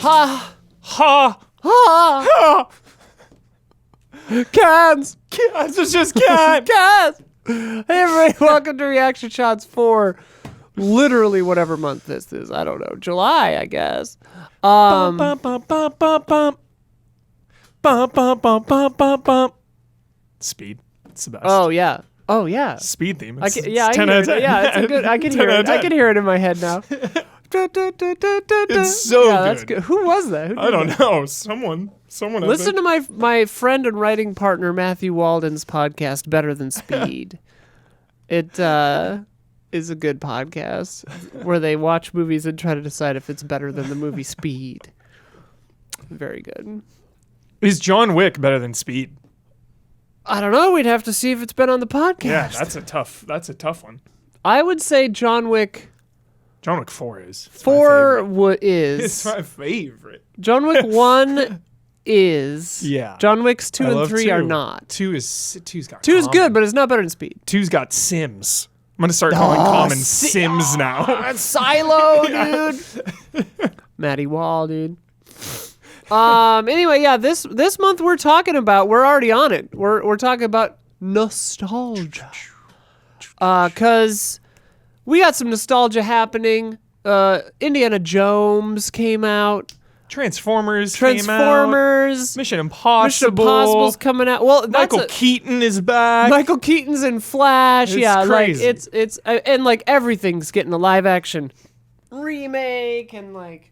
Ha! Ha! Ha! Ha! Cans! Cans, it's just cans. Cans! Hey everybody, welcome to Reaction Shots for literally whatever month this is. I don't know. July, I guess. Bum, bum, bum, bum, bum, bum. Bum, bum, bum, bum, bum, bum. Speed. It's the best. Oh yeah. Oh yeah. Speed theme. I It's, can, it's yeah, I 10 can hear out it. of 10. Yeah, it's a good. I can 10 hear out it. of I 10. can hear it in my head now. It's so yeah, good. that's good. Who was that? Who I did don't that? know. Someone. I Listen think. to my friend and writing partner Matthew Walden's podcast, Better Than Speed. It is a good podcast where they watch movies and try to decide if it's better than the movie Speed. Very good. Is John Wick better than Speed? I don't know. We'd have to see if it's been on the podcast. Yeah, that's a tough one. I would say John Wick John Wick 4 is. It's 4 my favorite. is. It's my favorite. John Wick 1 is. Yeah. John Wick's 2 I and love 3 are not. Two's got 2 is Common. good, but it's not better than Speed. 2's got Sims. I'm gonna start calling Common Sims now. Silo, dude. Matty Wall, dude. Anyway, yeah, this month we're already on it. We're talking about nostalgia. Cause we got some nostalgia happening. Indiana Jones came out. Transformers came out. Mission Impossible. Mission Impossible's coming out. Well, that's Michael Keaton is back. Michael Keaton's in Flash. It's yeah, crazy. like it's and like everything's getting a live action remake and like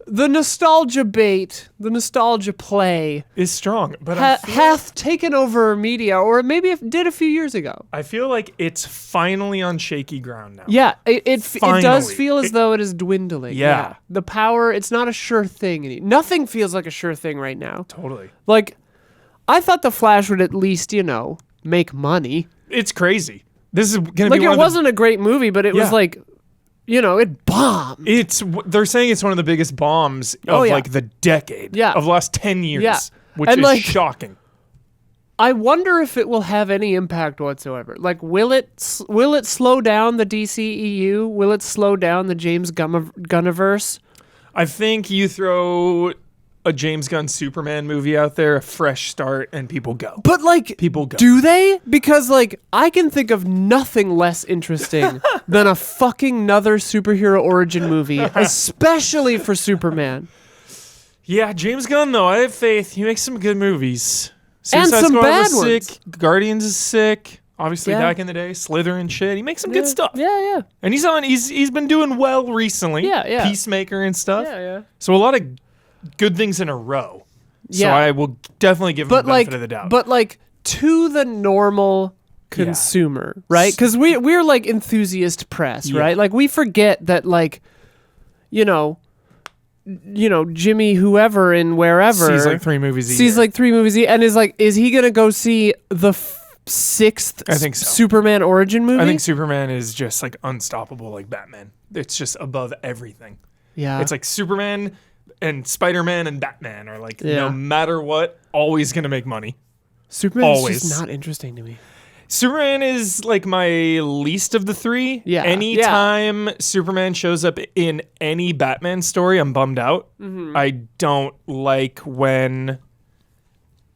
the nostalgia bait, the nostalgia play is strong, but hath taken over media, or maybe it did a few years ago. I feel like it's finally on shaky ground now. Yeah, it does Finally. feel as though it is dwindling. Yeah. The power, it's not a sure thing. Nothing feels like a sure thing right now. Totally. Like, I thought The Flash would at least, make money. It's crazy. This is gonna Like, be it one wasn't a great movie, but it was Yeah. like, it bombed. They're saying it's one of the biggest bombs of like the decade. Yeah. Of the last 10 years. Yeah. Which And, is like, shocking. I wonder if it will have any impact whatsoever. Like, will it slow down the DCEU? Will it slow down the James Gunniverse? I think you throw a James Gunn Superman movie out there, a fresh start, and people go. But like, People go. do they? Because like, I can think of nothing less interesting than a fucking another superhero origin movie, especially for Superman. Yeah, James Gunn, though, I have faith. He makes some good movies. And Suicide some Squad bad was ones. sick. Guardians is sick. Obviously, Yeah. back in the day, Slither and shit. He makes some good stuff. Yeah. And he's been doing well recently. Yeah. Peacemaker and stuff. Yeah. So a lot of good things in a row. So Yeah. I will definitely give him But the benefit like, of the doubt. but like to the normal consumer, right? Because we're like enthusiast press, Yeah. right? Like we forget that like, Jimmy whoever and wherever sees like 3 movies a sees year. like 3 movies and is like, is he gonna go see the 6th I think so. Superman origin movie? I think Superman is just like unstoppable like Batman. It's just above everything. yeah. It's like Superman and Spider-Man and Batman are like, Yeah. no matter what, always going to make money. Superman's always. just not interesting to me. Superman is like my least of the 3. Yeah. Anytime Superman shows up in any Batman story, I'm bummed out. Mm-hmm. I don't like when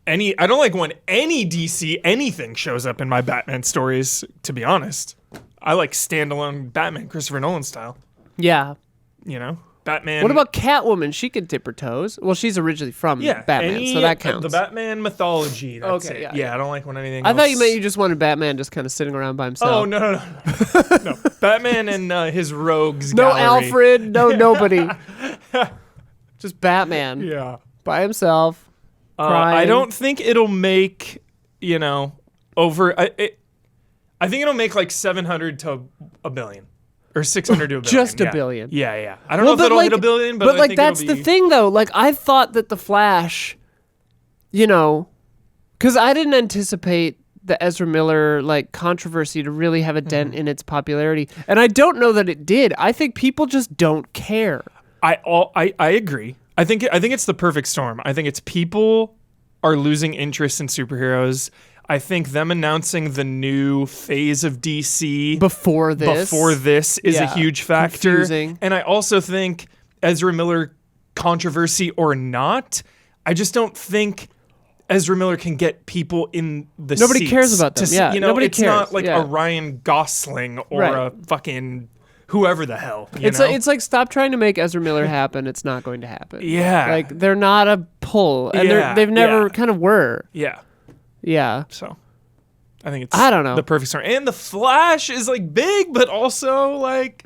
any DC anything shows up in my Batman stories, to be honest. I like standalone Batman, Christopher Nolan style. Yeah. Batman. What about Catwoman? She could dip her toes. Well, she's originally from Batman, so that counts. The Batman mythology. That's Okay, it. yeah. I don't like when anything I else. thought you meant you just wanted Batman just kind of sitting around by himself. Oh, no. No. Batman and his rogues No gallery. Alfred, no nobody. Just Batman Yeah. by himself. I crying. don't think it'll make, over... I think it'll make like 700 to a billion. Or 600 to a billion. Just a yeah. billion. Yeah. I don't know if it'll hit a billion, but I like think that's it'll be... the thing though. Like I thought that the Flash, because I didn't anticipate the Ezra Miller like controversy to really have a dent in its popularity, and I don't know that it did. I think people just don't care. I agree. I think it's the perfect storm. I think it's people are losing interest in superheroes. I think them announcing the new phase of DC Before this is a huge factor. Confusing. And I also think Ezra Miller controversy or not, I just don't think Ezra Miller can get people in the Nobody seats cares about them. to, Yeah, you know, nobody it's cares. not like Yeah. a Ryan Gosling or Right. a fucking whoever the hell. You It's know? like, it's like, stop trying to make Ezra Miller happen. It's not going to happen. Yeah. Like, they're not a pull. And Yeah, they've never yeah. kind of were. yeah. Yeah. So I think it's I don't know. the perfect story. And the Flash is like big, but also like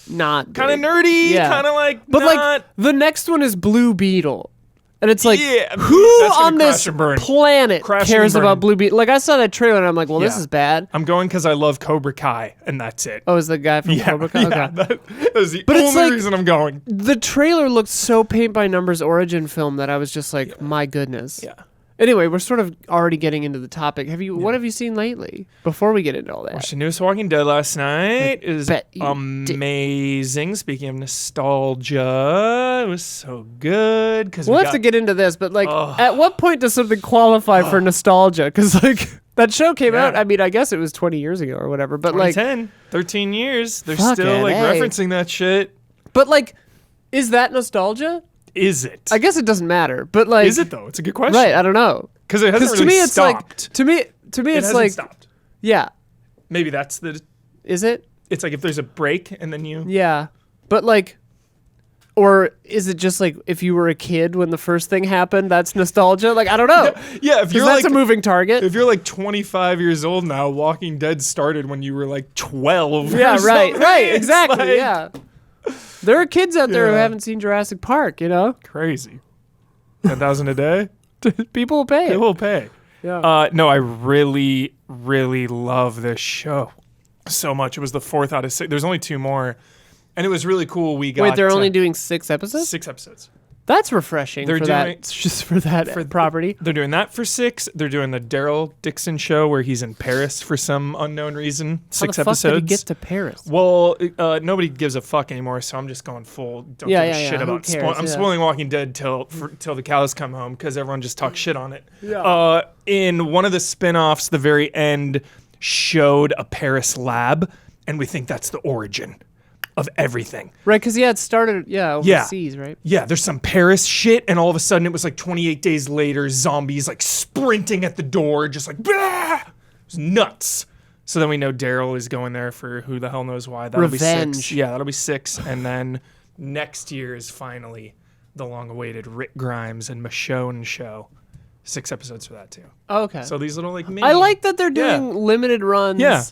Not kind of big. nerdy, Yeah. kind of like But not, like the next one is Blue Beetle. And it's like, Yeah, who that's gonna on crash this and burn. planet Crash and cares burn. about Blue Beetle? Like, I saw that trailer and I'm like, well, this Yeah. is bad. I'm going because I love Cobra Kai, and that's it. Oh, is the guy from Cobra Kai? yeah, Okay. that was the But it's only like- reason I'm going. The trailer looked so paint by numbers origin film that I was just like, my goodness. Yeah. Anyway, we're sort of already getting into the topic. What have you seen lately? Before we get into all that. Watched the newest Walking Dead last night. It was bet you did. amazing. Speaking of nostalgia, it was so good because We'll have to get into this, but like, at what point does something qualify for nostalgia? Because like that show came Yeah. out. I mean, I guess it was 20 years ago or whatever. But like, 2010, 13 years. They're Fucking still like A. referencing that shit. is that nostalgia? Is it? I guess it doesn't matter. But like, Is it though? It's a good question. right? I don't know. Because it hasn't Because really to me, it's stopped. like to me it it's hasn't like stopped. yeah. Maybe that's the. Is it? It's like if there's a break and then you. Yeah. But like, or is it just like if you were a kid when the first thing happened, that's nostalgia? Like, I don't know. Yeah, if Because you're that's like a moving target. if you're like 25 years old now, Walking Dead started when you were like 12. Yeah, or right, something. right, It's exactly, like yeah. There are kids out there who Yeah. haven't seen Jurassic Park, you know? Crazy. 10,000 a day. People will pay They it. will pay. Yeah. No, I really, really love this show so much. It was the 4th out of 6. There's only 2 more, and it was really cool. We got Wait, they're only doing 6 episodes? 6 episodes. That's refreshing They're for doing- that, just for that property. They're doing that for 6. They're doing the Daryl Dixon show where he's in Paris for some unknown reason. How 6 the fuck episodes. did he get to Paris? Well, nobody gives a fuck anymore, so I'm just going full. Don't Yeah, give a yeah, shit yeah. Who about. cares? I'm Yeah. spoiling Walking Dead till the cows come home because everyone just talks shit on it. In one of the spin-offs, the very end showed a Paris lab, and we think that's the origin of everything. Right, because it started, Yeah. overseas, right? Yeah, there's some Paris shit, and all of a sudden it was like 28 days later, zombies like sprinting at the door, just like, bah! It was nuts. So then we know Daryl is going there for who the hell knows why. That'll be Revenge. 6. Yeah, that'll be 6. And then next year is finally the long-awaited Rick Grimes and Michonne show. 6 episodes for that too. Okay. So these little like mini. I like that they're Yeah. doing limited runs. Yeah.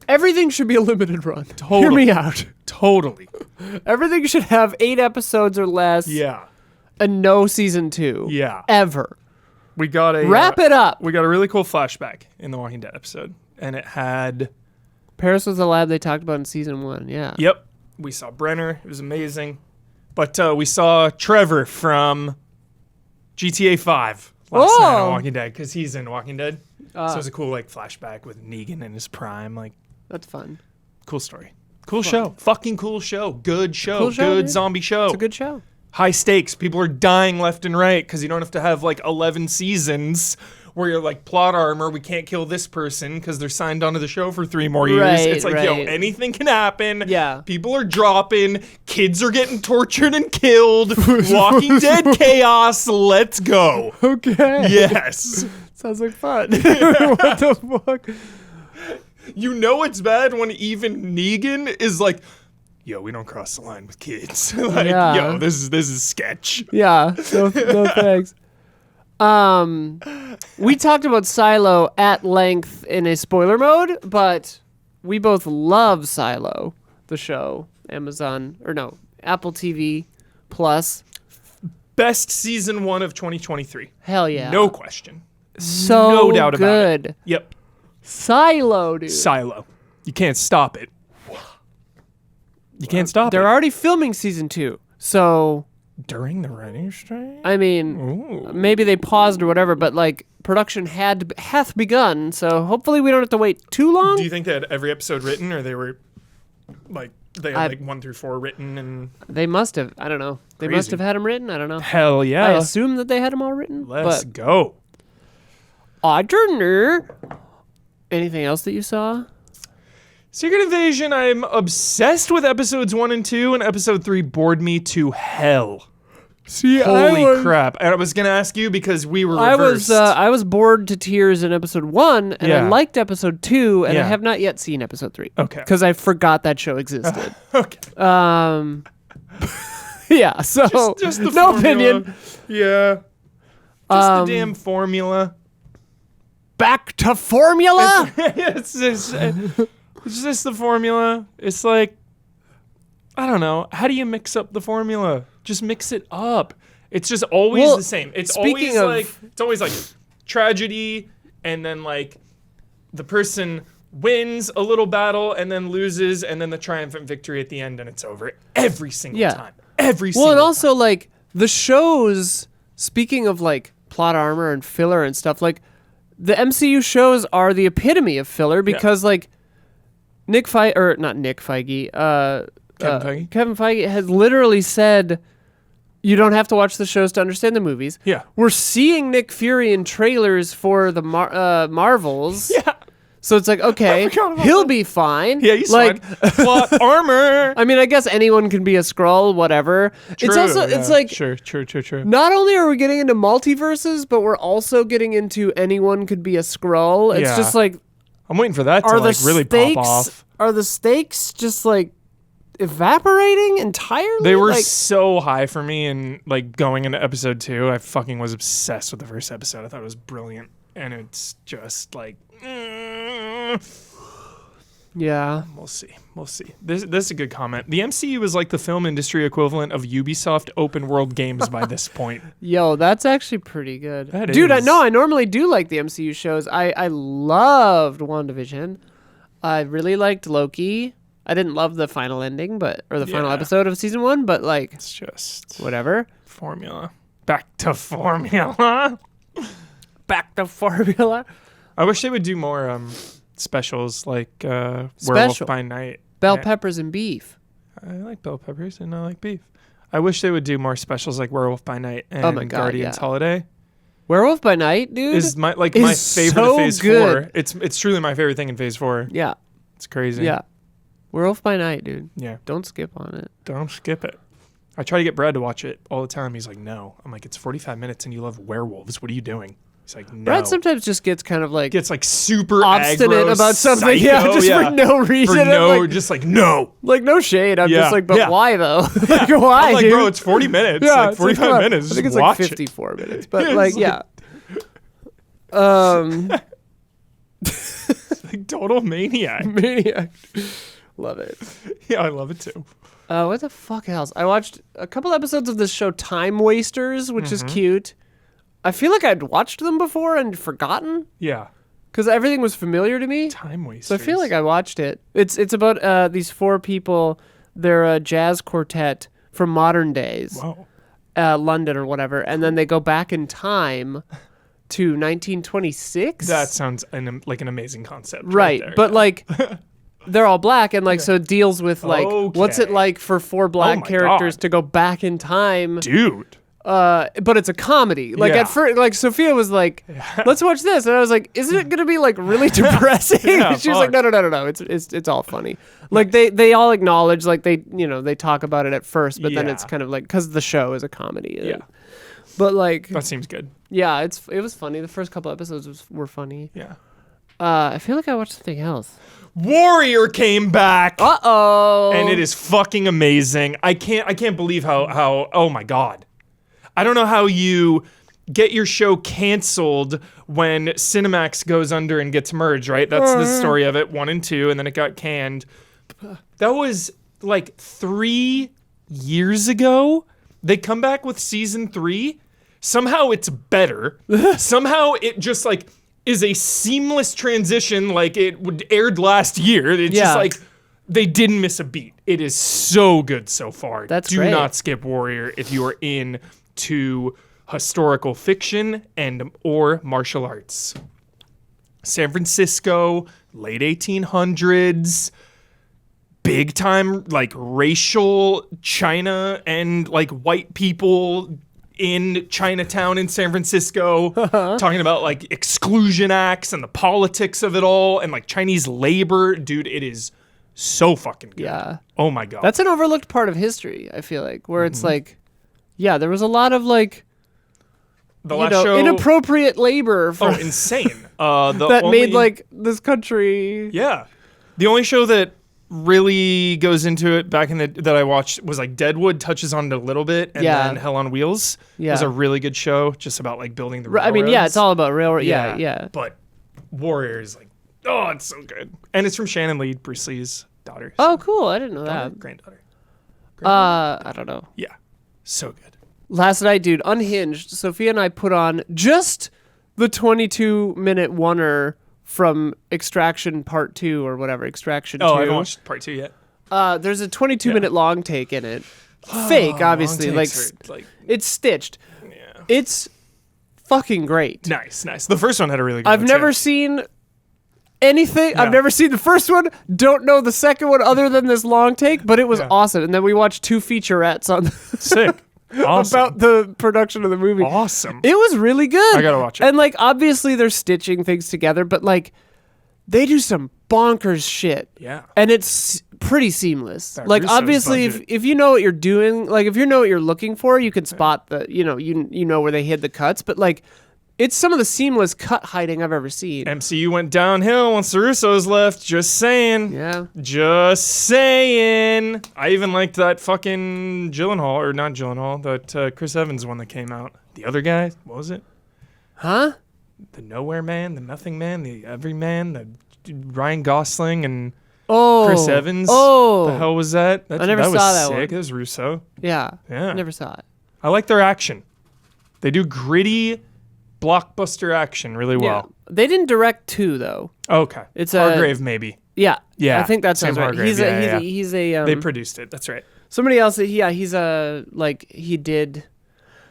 Everything should be a limited run. Hear Totally. me out. Totally. Everything should have 8 episodes or less. Yeah. And no season 2. Yeah. Ever. We got a Wrap it up. We got a really cool flashback in the Walking Dead episode, and it had. Paris was the lab they talked about in season 1. Yeah. Yep. We saw Brenner. It was amazing. But we saw Trevor from GTA 5 last night on Oh. Walking Dead because he's in Walking Dead. So Ah. it was a cool like flashback with Negan in his prime. Like, That's fun. cool story. Cool show. Fucking cool show. Good show. Cool show, Good dude. zombie show. It's a good show. High stakes. People are dying left and right because you don't have to have like 11 seasons where you're like plot armor. We can't kill this person because they're signed onto the show for 3 more years. Right, It's like, yo, right. anything can happen. Yeah. People are dropping. Kids are getting tortured and killed. Walking Dead chaos. Let's go. Okay. Yes. Sounds like fun. What the fuck? You know it's bad when even Negan is like, yo, we don't cross the line with kids. Like, Yeah. yo, this is sketch. Yeah. No thanks. We talked about Silo at length in a spoiler mode, but we both love Silo, the show. Apple TV Plus. Best season 1 of 2023. Hell yeah. No question. So no doubt about it. good. Yep. Silo, dude. Silo. You can't stop it. You can't stop They're it. already filming season 2. So, During the writing strike? I mean, Ooh. maybe they paused or whatever, but like production hath begun, so hopefully we don't have to wait too long. Do you think they had every episode written, or they were like they had like 1 through 4 written? And They must have. I don't know. They must Crazy. have had them written. I don't know. hell I yeah, assume that they had them all written. let's but go. I don't know. Anything else that you saw? Secret Invasion. I'm obsessed with episodes 1 and 2, and episode 3 bored me to hell. See, Holy crap! And I was gonna ask you because we were reversed. I was bored to tears in episode 1, and I Yeah. liked episode 2, and I Yeah. have not yet seen episode 3. Okay. Because I forgot that show existed. Okay. Yeah. So Just the no formula. opinion. Yeah. Just the damn formula. Back to formula. it's just the formula. It's like, I don't know. How do you mix up the formula? Just mix it up. It's just always Well, the same. It's speaking always like tragedy, and then like the person wins a little battle and then loses, and then the triumphant victory at the end, and it's over every single Yeah. time. Every single Well, and time. also like the shows. Speaking of like plot armor and filler and stuff, like the MCU shows are the epitome of filler because like Kevin Feige has literally said you don't have to watch the shows to understand the movies. Yeah. We're seeing Nick Fury in trailers for the Marvels. Yeah. So it's like, okay, forgot about he'll that. be fine. Yeah, he's like, fine. Plot armor. I mean, I guess anyone can be a Skrull, whatever. It's also, it's like, True. not only are we getting into multiverses, but we're also getting into anyone could be a Skrull. It's Yeah. just like, I'm waiting for that to are the like really stakes, pop off. Are the stakes just like evaporating entirely? They were like, so high for me, and like going into episode 2, I fucking was obsessed with the first episode. I thought it was brilliant, and it's just like, yeah. we'll see. This is a good comment. The MCU is like the film industry equivalent of Ubisoft open world games by this point. Yo, that's actually pretty good. That Dude, is. I normally do like the MCU shows. I loved WandaVision. I really liked Loki. I didn't love the final ending, or the final Yeah. episode of season 1, but like, It's just whatever. formula. Back to formula. Back to formula. I wish they would do more specials like Werewolf Special. by Night. Bell Yeah. peppers and beef. I like bell peppers and I like beef. I wish they would do more specials like Werewolf by Night and my God, Guardians yeah. Holiday. Werewolf by Night, dude. Is my my is favorite so of Phase good. 4. It's truly my favorite thing in Phase 4. Yeah. It's crazy. Yeah. Werewolf by Night, dude. Yeah. Don't skip on it. Don't skip it. I try to get Brad to watch it all the time. He's like, no. I'm like, it's 45 minutes and you love werewolves. What are you doing? He's like, no. Brad sometimes just gets kind of like Gets like super obstinate aggro, about something. psycho, Yeah, just for no reason. For I'm no, like, just like, no. like, no shade. I'm Yeah, just like, but yeah. why though? Like, why, I'm like, dude? bro, it's 40 minutes. Yeah, like it's like, 45 come on. minutes. I think it's Just like watch it. 54 minutes, but Yeah, it's like, like- yeah. Like total maniac. Maniac. Love it. Yeah, I love it too. What the fuck else? I watched a couple episodes of this show, Time Wasters, which is cute. I feel like I'd watched them before and forgotten Yeah. because everything was familiar to me. Time wasters. So I feel like I watched it. It's about these 4 people. They're a jazz quartet from modern days, Whoa. London or whatever, and then they go back in time to 1926. That sounds like an amazing concept. right, there, but yeah. like they're all black, and like so it deals with like what's it Okay. like for 4 black my characters God. to go back in time. Dude. But it's a comedy. Like Yeah. at first, like Sophia was like, "Let's watch this," and I was like, "Isn't it gonna be like really depressing?" Yeah, She was like, fuck. "No. It's all funny." Like they all acknowledge, like they talk about it at first, but then Yeah. it's kind of like because the show is a comedy. Yeah. But like, That seems good. yeah, it was funny. The first couple episodes were funny. Yeah. I feel like I watched something else. Warrior came back. Uh-oh. And it is fucking amazing. I can't believe how oh my god. I don't know how you get your show canceled when Cinemax goes under and gets merged, right? That's the story of it, 1 and 2, and then it got canned. That was like 3 years ago. They come back with season 3. Somehow it's better. Somehow it just like is a seamless transition like it would aired last year. It's Yeah. just like they didn't miss a beat. It is so good so far. That's Do great. not skip Warrior if you are into historical fiction and or martial arts. San Francisco, late 1800s, big time like racial China and like white people in Chinatown in San Francisco, talking about like exclusion acts and the politics of it all and like Chinese labor. Dude, it is so fucking good. Yeah. Oh my God. That's an overlooked part of history, I feel like, where it's like Yeah, there was a lot of like, The you last know, show. inappropriate labor for, Insane. that made like this country. Yeah. The only show that really goes into it back in the that I watched was like Deadwood touches on it a little bit, and Yeah. then Hell on Wheels Yeah. was a really good show, just about like building the I mean, yeah, railroads. it's all about railroad. Yeah. But Warrior is like, oh, it's so good, and it's from Shannon Lee, Bruce Lee's daughter. Oh, cool. I didn't know daughter, that. granddaughter. I don't know. Yeah, so good. Last night, dude, Unhinged, Sophia and I put on just the 22-minute oneer from Extraction Part 2 or whatever, Extraction 2. Oh, I haven't watched part 2 yet. There's a 22-minute long take in it. Fake, obviously. Long Like, takes are, like, it's stitched. yeah. It's fucking great. Nice. The first one had a really good I've one, never too. seen anything. Yeah. I've never seen the first one. Don't know the second one other than this long take, but it was Yeah. awesome. And then we watched 2 featurettes on Sick. Awesome. about the production of the movie. Awesome. It was really good. I gotta watch it. And like, obviously, they're stitching things together, but like, they do some bonkers shit. Yeah. And it's pretty seamless. That Like, Russo's obviously, budget. if you know what you're doing, like if you know what you're looking for, you can spot the, you know where they hid the cuts. But like, it's some of the seamless cut hiding I've ever seen. MCU went downhill once the Russos left. Just saying. Yeah. Just saying. I even liked that fucking Gyllenhaal, or not Gyllenhaal, that Chris Evans one that came out. The other guy, what was it? Huh? The Nowhere Man, the Nothing Man, the Everyman, the Ryan Gosling and Oh. Chris Evans. Oh. The hell was that? I never was saw that sick. one. It was Russo. Yeah. Yeah. Never saw it. I like their action. They do gritty blockbuster action really well. Yeah. They didn't direct 2 though. Okay. It's a- Hargrave maybe. Yeah. Yeah, I think that Sam sounds right. Hargrave, He's yeah, a yeah. he's a They produced it. That's right. somebody else. Yeah, he's a like he did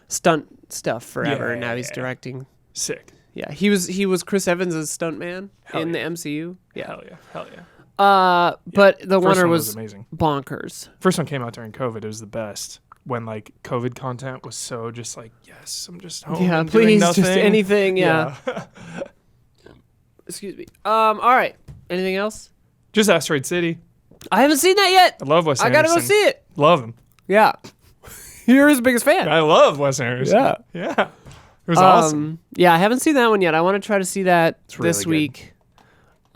stunt stuff forever, Yeah, and now he's yeah. directing. Sick. Yeah, he was Chris Evans' stuntman Hell in yeah. the MCU. Yeah. Hell yeah. Hell yeah. But the First winner one was amazing. bonkers. First one came out during COVID. It was the best. When like COVID content was so just like, yes, I'm just home. Yeah, and doing please, nothing. just anything. Yeah. Yeah. Excuse me. All right. Anything else? Just Asteroid City. I haven't seen that yet. I love Wes I Anderson. gotta go see it. Love him. Yeah. You're his biggest fan. I love Wes Anderson. Yeah. Yeah. It was awesome. Yeah, I haven't seen that one yet. I want to try to see that really this good. week.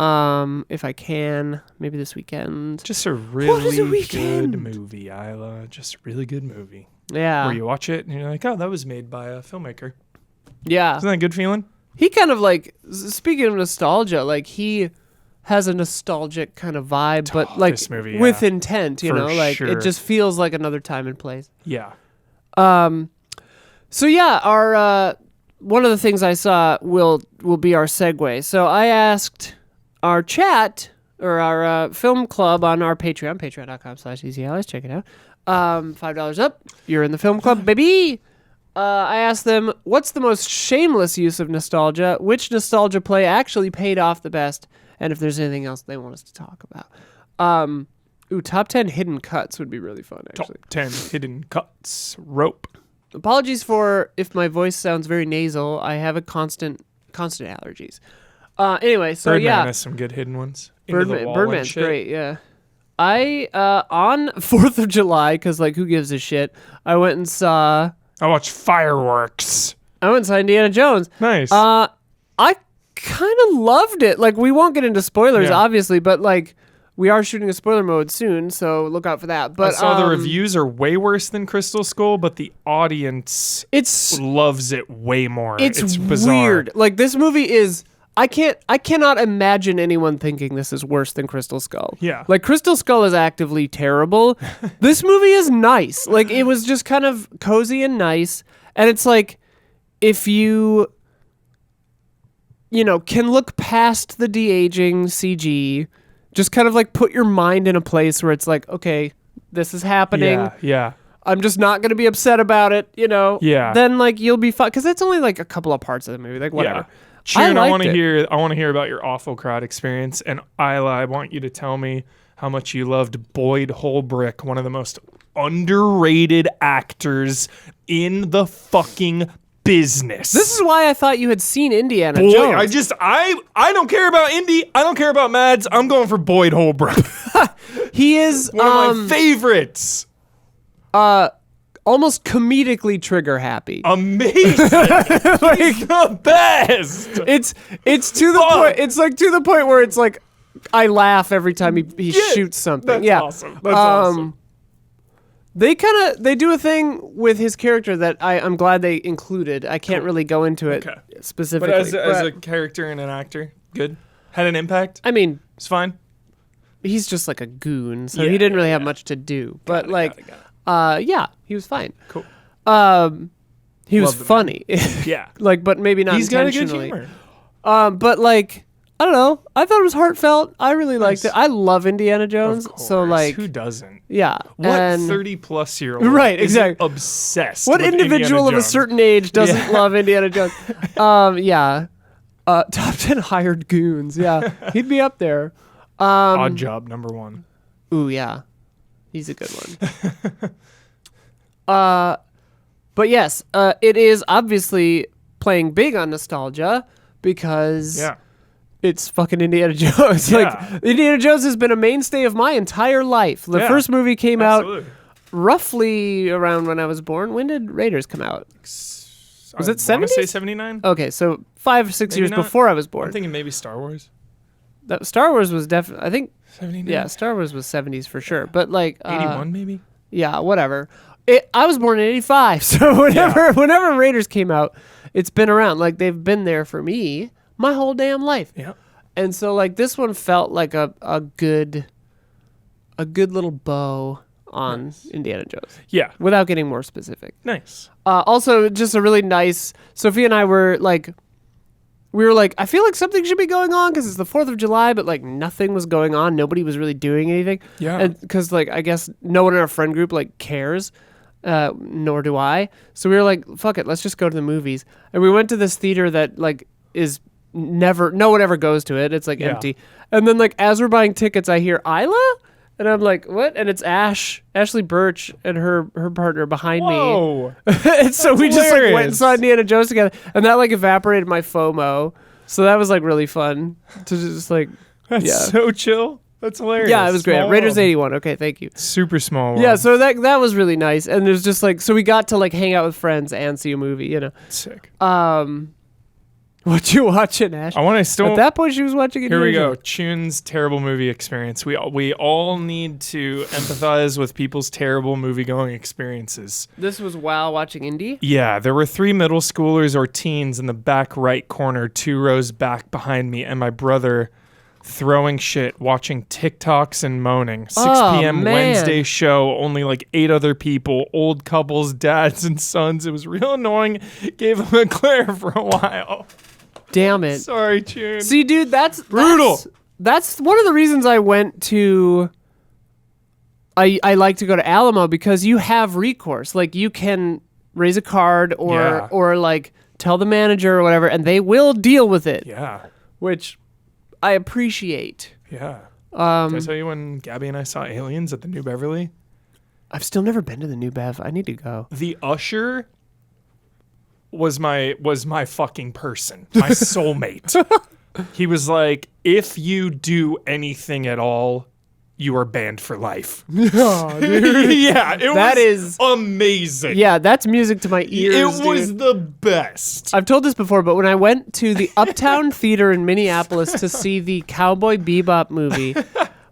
If I can, maybe this weekend. Just a is a really weekend? good movie, Isla. Just a really good movie. Yeah. Where you watch it and you're like, oh, that was made by a filmmaker. Yeah. Isn't that a good feeling? He kind of like, speaking of nostalgia, like he has a nostalgic kind of vibe, but like this movie, with yeah. intent, you For know, like sure. it just feels like another time and place. Yeah. So yeah, our one of the things I saw will be our segue. So I asked our chat or our film club on our Patreon, patreon.com/easyallies. Check it out. $5 up. You're in the film club, baby. I asked them, what's the most shameless use of nostalgia? Which nostalgia play actually paid off the best? And if there's anything else they want us to talk about. Top 10 hidden cuts would be really fun, actually. Top 10 hidden cuts. Rope. Apologies for if my voice sounds very nasal. I have a constant allergies. Anyway, so Birdman yeah, has some good hidden ones. Into the Wall and Birdman's shit. great. Yeah, I on 4th of July, because like who gives a shit? I went and saw Fireworks. Indiana Jones. Nice. I kind of loved it. Like we won't get into spoilers, Yeah. obviously, but like we are shooting a spoiler mode soon, so look out for that. But I saw the reviews are way worse than Crystal Skull, but the audience It's loves it way more. it's bizarre. weird. Like this movie is I cannot imagine anyone thinking this is worse than Crystal Skull. Yeah. Like Crystal Skull is actively terrible. This movie is nice. Like it was just kind of cozy and nice. And it's like if you can look past the de-aging CG, just kind of like put your mind in a place where it's like, okay, this is happening. Yeah. I'm just not going to be upset about it, Yeah. Then like you'll be fine cuz it's only like a couple of parts of the movie, like whatever. Yeah. Sharon, I liked want to it. hear. I want to hear about your awful crowd experience. And Isla, I want you to tell me how much you loved Boyd Holbrook, one of the most underrated actors in the fucking business. This is why I thought you had seen Indiana Boy, Jones. I don't care about Indy. I don't care about Mads. I'm going for Boyd Holbrook. He is One of my favorites. almost comedically trigger happy. Amazing. He's the best. It's to the point. It's like to the point where it's like I laugh every time he shoots something. That's yeah, awesome. That's awesome. They do a thing with his character that I'm glad they included. I can't really go into it specifically. But as a character and an actor, good. Had an impact. I mean, It's fine. he's just like a goon, so Yeah, he didn't really have much to do. But Got it. yeah, he was fine. Cool. He was Love the man. funny. Yeah. Like, but maybe not He's got a good intentionally. humor. But like, I don't know. I thought it was heartfelt. I really liked it. I love Indiana Jones. Of course. So like, who doesn't? yeah. What and 30-plus-year-old Right, isn't exactly. obsessed what with individual Indiana of a Jones? certain age doesn't Yeah. love Indiana Jones? Yeah. Top 10 hired goons. Yeah, he'd be up there. Odd Job #1. Ooh, yeah. He's a good one. But yes, it is obviously playing big on nostalgia because Yeah. it's fucking Indiana Jones. Yeah. Like, Indiana Jones has been a mainstay of my entire life. The Yeah. first movie came out Absolutely. roughly around when I was born. When did Raiders come out? Was it I want to say 70s? 79. Okay, so 5 or 6 Maybe years not. before I was I'm born. thinking maybe Star Wars. Star Wars was definitely, I think, 79. yeah, Star Wars was 70s for sure. But like, 81 maybe. yeah, whatever. I was born in 85, so whenever Raiders came out, it's been around. Like, they've been there for me my whole damn life. Yeah. And so like this one felt like a good little bow on Indiana Jones Yeah. without getting more specific. Nice. Also, just a really nice. Sophia and I were like, I feel like something should be going on because it's the 4th of July, but like nothing was going on. Nobody was really doing anything. Yeah. And because like I guess no one in our friend group like cares, nor do I. So we were like, fuck it, let's just go to the movies. And we went to this theater that like is never, no one ever goes to it. It's like Yeah. empty. And then like as we're buying tickets, I hear Isla. And I'm like, what? And it's Ashley Birch and her partner behind me. Whoa. And so we just like went and hilarious. saw Indiana Jones together, and that like evaporated my FOMO. So that was like really fun to just like, That's yeah, so chill. That's hilarious. yeah, it was great. Small Raiders world. 81. Okay, thank you. Super small world. Yeah, so that was really nice, and there's just like, so we got to like hang out with friends and see a movie, you know. Sick. What you watching, Ash? I want to still. At that point, she was watching Here we Indiana go. Chun's terrible movie experience. We all need to empathize with people's terrible movie going experiences. This was while watching Indy. Yeah, there were 3 middle schoolers or teens in the back right corner, 2 rows back behind me, and my brother throwing shit, watching TikToks and moaning. 6 Oh, p.m. man. Wednesday show, only like 8 other people, old couples, dads and sons. It was real annoying. Gave him a glare for a while. Damn it. Sorry, Chun. See, dude, that's Brutal. That's one of the reasons I went to. I like to go to Alamo because you have recourse. Like you can raise a card Yeah. or like tell the manager or whatever, and they will deal with it, Yeah. which I appreciate. Yeah. Did I tell you when Gabby and I saw Aliens at the New Beverly? I've still never been to the New Bev. I need to go. The usher was my fucking person, my soulmate. He was like, if you do anything at all, you are banned for life. Oh, dude. Yeah, That is- amazing. Yeah, that's music to my ears. it was dude. the best. I've told this before, but when I went to the Uptown Theater in Minneapolis to see the Cowboy Bebop movie,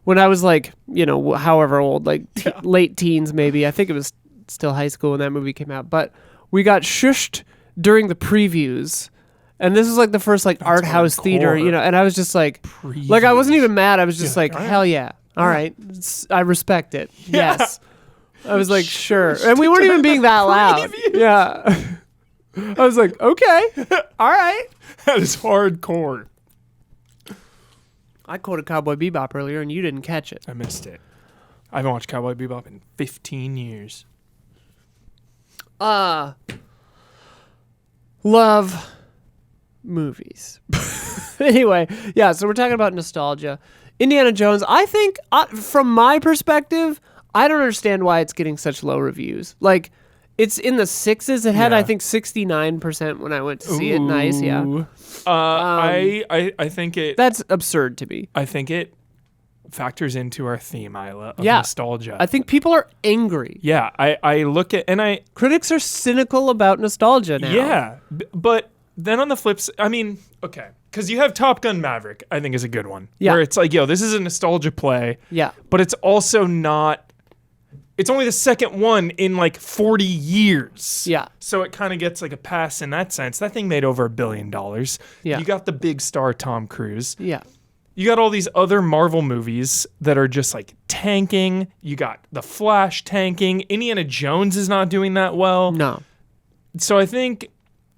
when I was like, you know, however old, like late teens maybe. I think it was still high school when that movie came out. But we got shushed during the previews. And this was like the first like art house theater, hardcore. you know, and I was just like I wasn't even mad. I was just like, all right. hell yeah. All right. I respect it. Yes. I was like, sure. And we weren't even being that loud. Yeah. I was like, okay. All right. That is hardcore. I quoted Cowboy Bebop earlier and you didn't catch it. I missed it. I haven't watched Cowboy Bebop in 15 years. Love movies. Anyway, yeah, so we're talking about nostalgia. Indiana Jones, I think, from my perspective, I don't understand why it's getting such low reviews. Like, it's in the 6s. It had, Yeah. I think, 69% when I went to see it. Nice, yeah. I think it. That's absurd to me. I think it factors into our theme, Isla, of Yeah. nostalgia. I think people are angry. Yeah, I look at, and I, Critics are cynical about nostalgia now. yeah, but then on the flips, I mean, okay, because you have Top Gun Maverick, I think is a good one. Yeah. Where it's like, yo, this is a nostalgia play, Yeah. but it's also not, it's only the second one in like 40 years. Yeah. So it kind of gets like a pass in that sense. That thing made over $1 billion. Yeah. You got the big star Tom Cruise. Yeah. You got all these other Marvel movies that are just like tanking. You got The Flash tanking. Indiana Jones is not doing that well. No. So I think,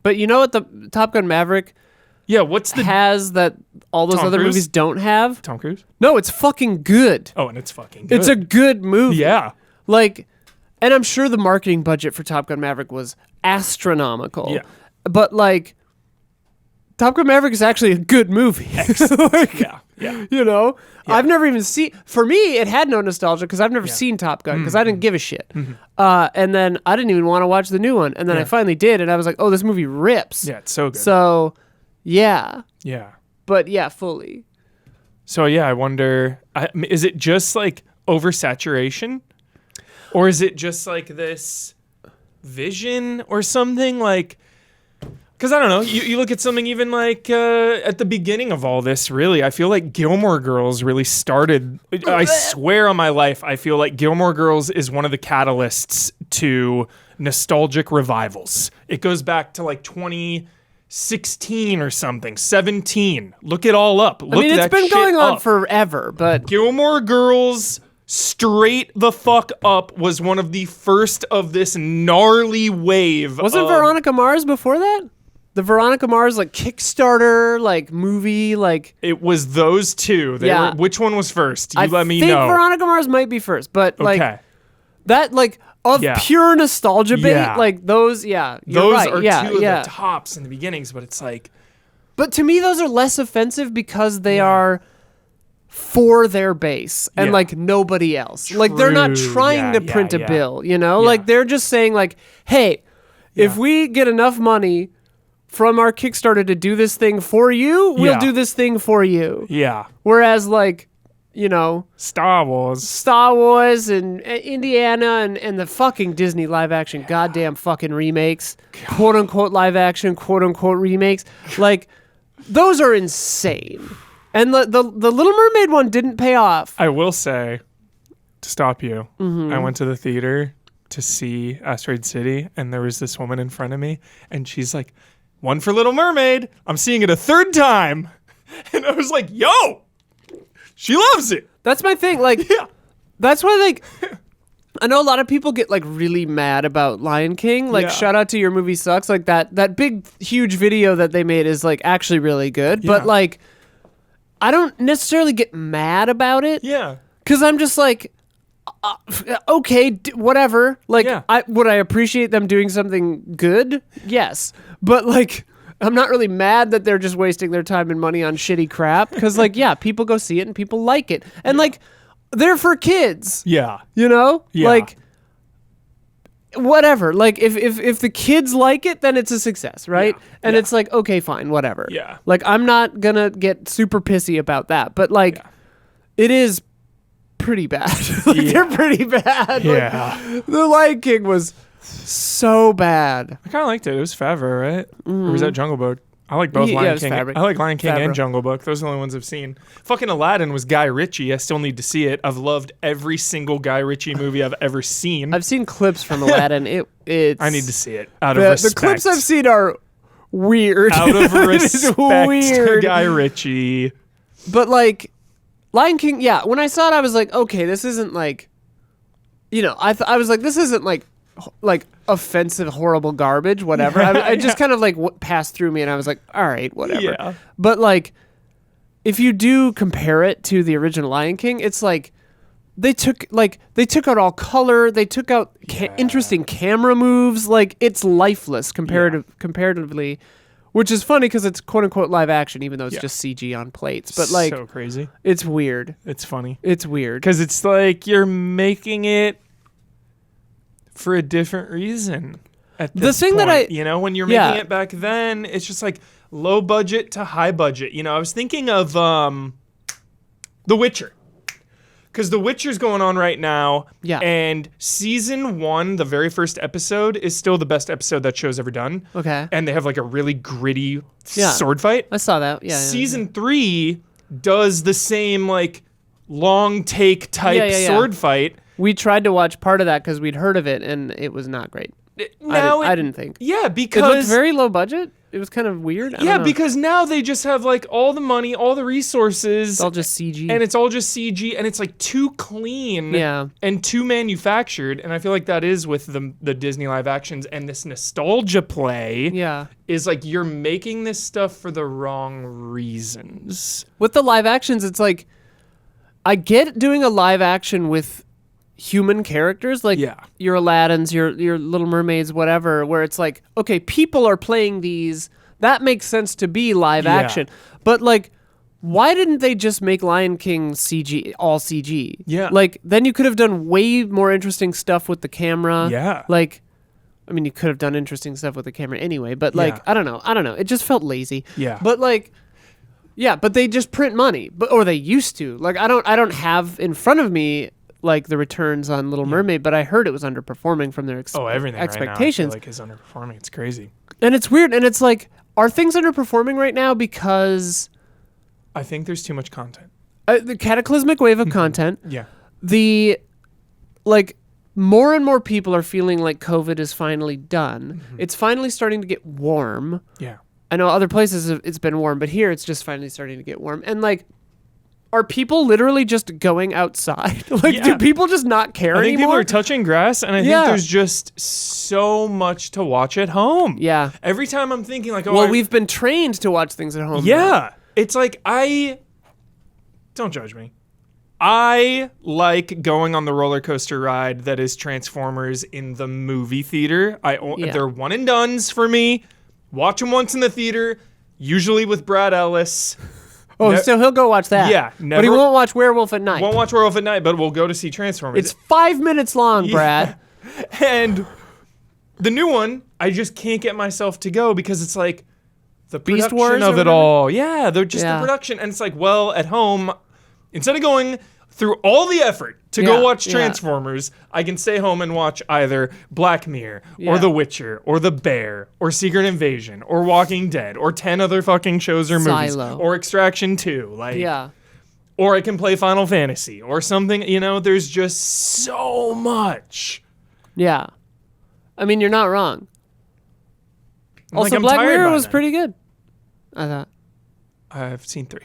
But you know what the Top Gun Maverick yeah, what's the has that all those Tom other Cruise? movies don't have? Tom Cruise? No, it's fucking good. Oh, and it's fucking good. It's a good movie. yeah. Like, and I'm sure the marketing budget for Top Gun Maverick was astronomical. Yeah. But like, Top Gun Maverick is actually a good movie. Like, Yeah. Yeah. you know, I've never even seen. For me, it had no nostalgia because I've never seen Top Gun because I didn't give a shit. And then I didn't even want to watch the new one. And then I Yeah. finally did, and I was like, oh, this movie rips. Yeah, it's so good. So, yeah, yeah. but yeah, fully. So yeah, I wonder, is it just like oversaturation? Or is it just like this vision or something? Like, because I don't know, you look at something even like at the beginning of all this, really, I feel like Gilmore Girls really started, I swear on my life, I feel like Gilmore Girls is one of the catalysts to nostalgic revivals. It goes back to like 2016 or something, 17. Look it all up. Look I mean, it's that been shit going on up. forever, but Gilmore Girls straight the fuck up was one of the first of this gnarly wave. wasn't of, Veronica Mars before that? The Veronica Mars like Kickstarter like movie like It was those two. They Yeah. were, which one was first? You I let me think know. Veronica Mars might be first, but like okay. that like of Yeah. pure nostalgia bait, Yeah. like those, yeah, you're Those right, are yeah, two of yeah. the tops in the beginnings, but it's like, But to me, those are less offensive because they are for their base and Yeah. like nobody else. Like they're not True. trying Yeah, to yeah, print a yeah. bill, you know? Yeah. Like they're just saying like, hey, if Yeah. we get enough money from our Kickstarter to do this thing for you, we'll Yeah. do this thing for you. yeah, Whereas like, you know, Star Wars. Star Wars and Indiana and the fucking Disney live action goddamn fucking remakes, quote unquote live action, quote unquote remakes, like those are insane. And the Little Mermaid one didn't pay off. I will say, to stop you, Mm-hmm. I went to the theater to see Asteroid City, and there was this woman in front of me, and she's like, one for Little Mermaid. I'm seeing it a third time. And I was like, yo, she loves it. That's my thing. Like, Yeah. that's why like I know a lot of people get like really mad about Lion King. Like, Yeah. shout out to Your Movie Sucks. Like that big huge video that they made is like actually really good. But Yeah. like, I don't necessarily get mad about it. Yeah. Because I'm just like, okay, whatever. Like, Yeah. would I appreciate them doing something good? Yes. But, like, I'm not really mad that they're just wasting their time and money on shitty crap. Because, like, yeah, people go see it and people like it. And, like, they're for kids, Yeah. you know? Yeah. Like, whatever. Like, if the kids like it, then it's a success, right? Yeah. And Yeah. it's like, okay, fine, whatever. Yeah. Like, I'm not gonna get super pissy about that. But, like, Yeah. it is pretty bad. Like, Yeah. they're pretty bad. Like, Yeah. the Lion King was so bad. I kind of liked it. It was Favreau, right? Or was that Jungle Book? I like both Yeah, it Lion was King. Favreau. I like Lion King Favreau. and Jungle Book. Those are the only ones I've seen. Fucking Aladdin was Guy Ritchie. I still need to see it. I've loved every single Guy Ritchie movie I've ever seen. I've seen clips from Aladdin. It's I need to see it out of the respect. clips I've seen are weird. out of It is respect to weird. Guy Ritchie. But like Lion King, yeah. When I saw it, I was like, okay, this isn't like, you know, I was like, this isn't like offensive, horrible garbage, whatever. I just kind of like passed through me, and I was like, all right, whatever. Yeah. But like, if you do compare it to the original Lion King, it's like they took out all color, they took out interesting camera moves. Like it's lifeless comparatively. Which is funny because it's quote unquote live action, even though it's Yeah. just CG on plates. But like, so crazy. it's weird. It's funny. It's weird. Because it's like you're making it for a different reason. At The this thing that point, I- you know, when you're Yeah. making it back then, it's just like low budget to high budget. You know, I was thinking of The Witcher. because The Witcher's going on right now. Yeah. And season 1, the very first episode, is still the best episode that show's ever done. Okay. And they have like a really gritty Yeah. sword fight. I saw that. Yeah. Season 3 does the same like long take type Yeah. sword fight. We tried to watch part of that because we'd heard of it, and it was not great. I didn't think. Yeah, It because looked very low budget. It was kind of weird. I yeah, don't know. because now they just have like all the money, all the resources, it's all just CG. and it's all just CG, and it's like too clean Yeah. and too manufactured. And I feel like that is with the Disney live actions and this nostalgia play yeah. is like you're making this stuff for the wrong reasons. With the live actions, it's like I get doing a live action with human characters, like Yeah. your Aladdins, your Little Mermaids, whatever, where it's like, okay, people are playing these. That makes sense to be live Yeah. action. But like, why didn't they just make Lion King CG, all CG? Yeah. Like, then you could have done way more interesting stuff with the camera. Yeah. Like, I mean, you could have done interesting stuff with the camera anyway, but like, Yeah. I don't know. It just felt lazy. Yeah. But like, yeah, but they just print money, or they used to. Like, I don't have in front of me like the returns on Little Mermaid, but I heard it was underperforming from their Everything expectations. right now I feel like is underperforming. It's crazy. And it's weird, and it's like, are things underperforming right now because I think there's too much content. the cataclysmic wave of content, Yeah. the like more and more people are feeling like COVID is finally done. It's finally starting to get warm. Yeah. I know other places it's been warm, but here it's just finally starting to get warm. And like, are people literally just going outside? Like, Yeah. do people just not care I think anymore? people are touching grass, and I Yeah. think there's just so much to watch at home. Yeah. Every time I'm thinking like, oh, Well, we've been trained to watch things at home. now. yeah. It's like don't judge me. I like going on the roller coaster ride that is Transformers in the movie theater. Yeah. They're one and dones for me. Watch them once in the theater, usually with Brad Ellis. Oh, Ne- so he'll go watch that. Yeah, But he never- won't watch Werewolf at Night. Won't watch Werewolf at Night, but we'll go to see Transformers. It's 5 minutes long, Brad. And the new one, I just can't get myself to go because it's like the Beast production Wars or of it whatever? all. Yeah, they're just Yeah. the production. And it's like, well, at home, instead of going through all the effort to Yeah, go watch yeah. Transformers, I can stay home and watch either Black Mirror Yeah. or The Witcher or The Bear or Secret Invasion or Walking Dead or 10 other fucking shows or movies Silo. or Extraction 2. Like, Yeah. or I can play Final Fantasy or something. You know, there's just so much. Yeah. I mean, you're not wrong. I'm Also, like, I'm Black tired Mirror by was then. pretty good, I thought. I've seen 3.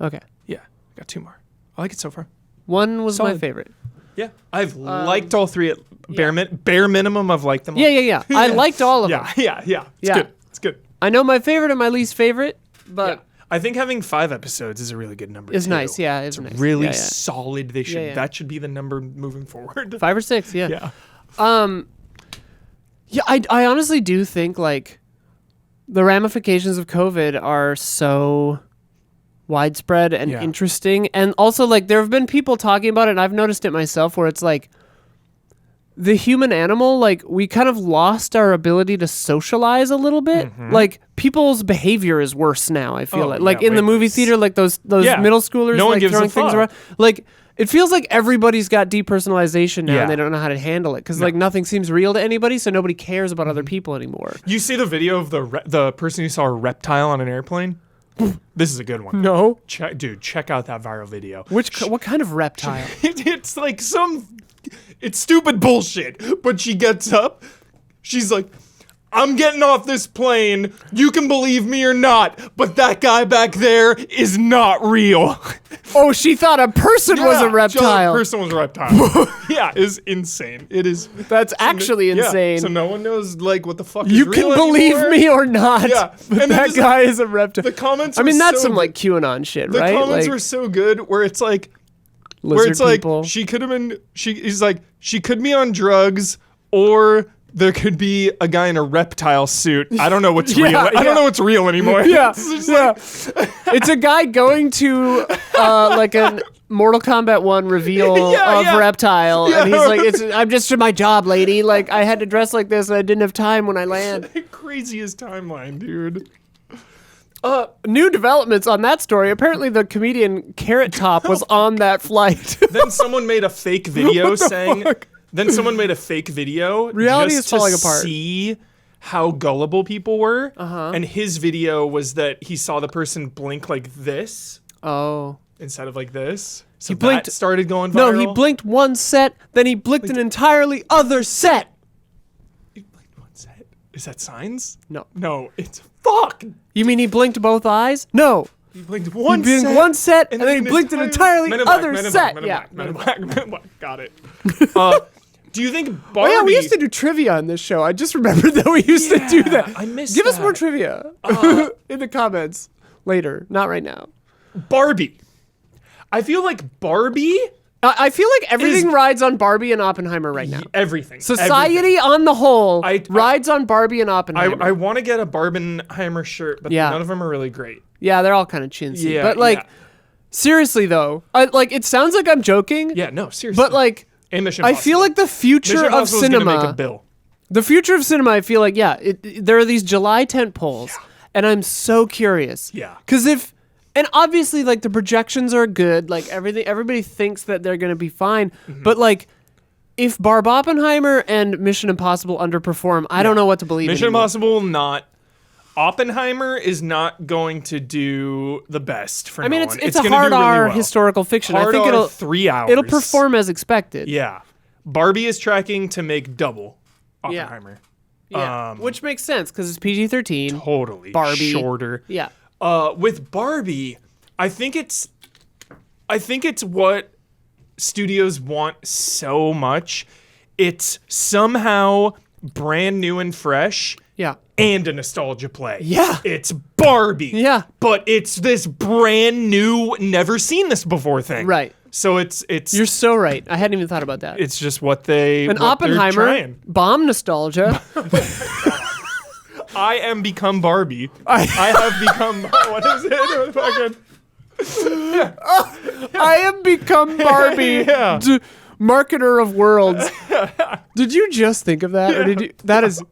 Okay. Yeah, got 2 more. I like it so far. 1 was my Solid. favorite. Yeah, I've liked all 3 at bare minimum. I've liked them all. Yeah. I liked all of them. Yeah. It's Yeah. good. It's good. I know my favorite and my least favorite, but I think having 5 episodes is a really good number. it's too. nice. Yeah, it's nice. Really Yeah, yeah. solid. They should. Yeah. That should be the number moving forward. 5 or 6, yeah. Yeah. Yeah, I honestly do think like the ramifications of COVID are so widespread and Yeah. interesting, and also like there have been people talking about it, and I've noticed it myself where it's like the human animal, like we kind of lost our ability to socialize a little bit. Like people's behavior is worse now. I feel Mm-hmm. Oh, like yeah, in the way movie worse. theater, like those Yeah. middle schoolers No one like gives a throwing things fuck. around. Like it feels like everybody's got depersonalization now, Yeah. and they don't know how to handle it because like nothing seems real to anybody, so nobody cares about Mm-hmm. other people anymore. You see the video of the person who saw a reptile on an airplane? This is a good one. No, Check out that viral video. what kind of reptile? It's like it's stupid bullshit. But she gets up, she's like, I'm getting off this plane. You can believe me or not, but that guy back there is not real. Oh, she thought a person was a Yeah, reptile. The person was a reptile. Yeah, it's insane. It is. That's actually Yeah, insane. so no one knows like what the fuck. You is can real believe anymore. me or not. Yeah. but And then that just, guy is a reptile. The comments. I mean, were that's so some good. like QAnon shit, The right? comments like were so good where it's like lizard it's like people. she could have been he's like she could be on drugs or there could be a guy in a reptile suit. I don't know what's Yeah, real. I yeah. don't know what's real anymore. Yeah, It's just yeah. It's a guy going to like a Mortal Kombat 1 reveal Yeah, of yeah. Reptile, Yeah. and he's like, I'm just for my job, lady. Like, I had to dress like this, and I didn't have time when I land. the craziest timeline, dude. New developments on that story. Apparently, the comedian Carrot Top was on that flight. Then someone made a fake video saying. Then someone made a fake video. Reality just is falling to apart. See how gullible people were. And his video was that he saw the person blink like this Oh. instead of like this. So He blinked- that started going viral. No, he blinked one set, then he blinked an entirely other set. He blinked one set. Is that signs? No. No, it's fuck. You mean he blinked both eyes? No. He blinked one He blinked set. one set, and then he blinked an entirely Men in Black, other Men in set. Black, Yeah. Men in Black, Men in Black. Got it. Do you think Barbie? Oh yeah, we used to do trivia on this show. I just remembered that we used to do that. I missed Give us that. more trivia in the comments later, not right now. Barbie. I feel like Barbie. I feel like everything rides on Barbie and Oppenheimer right now. Everything. Society Everything. on the whole I- rides on Barbie and Oppenheimer. I want to get a Barbenheimer shirt, but Yeah. none of them are really great. Yeah, they're all kind of chintzy. Yeah, but like, yeah. seriously though, it sounds like I'm joking. Yeah, no, seriously. But like, and Mission I Impossible. feel like the Mission future of Impossible is gonna make a cinema, bill. the future of cinema, I feel like, there are these July tent poles, and I'm so curious. Yeah. Because and obviously, like, the projections are good, like, everybody thinks that they're going to be fine, Mm-hmm. but, like, if Barb Oppenheimer and Mission Impossible underperform, I don't know what to believe Mission anymore. Impossible will not. Oppenheimer is not going to do the best for I mean, Nolan. it's a gonna do hard really R well. historical fiction. Hard I think R, it'll 3 hours. It'll perform as expected. Yeah. Barbie is tracking to make double Oppenheimer. Yeah. Which makes sense because it's PG-13. Totally. Barbie. Shorter. Yeah. With Barbie, I think it's what studios want so much. It's somehow brand new and fresh Yeah. and a nostalgia play. Yeah. It's Barbie. Yeah. But it's this brand new, never seen this before thing. Right. So it's You're so right. I hadn't even thought about that. it's just what they And what they're Oppenheimer, trying. bomb nostalgia. I am become Barbie. I have become what is it? Fucking I am become Barbie, Yeah. marketer of worlds. Did you just think of that, or did you? That is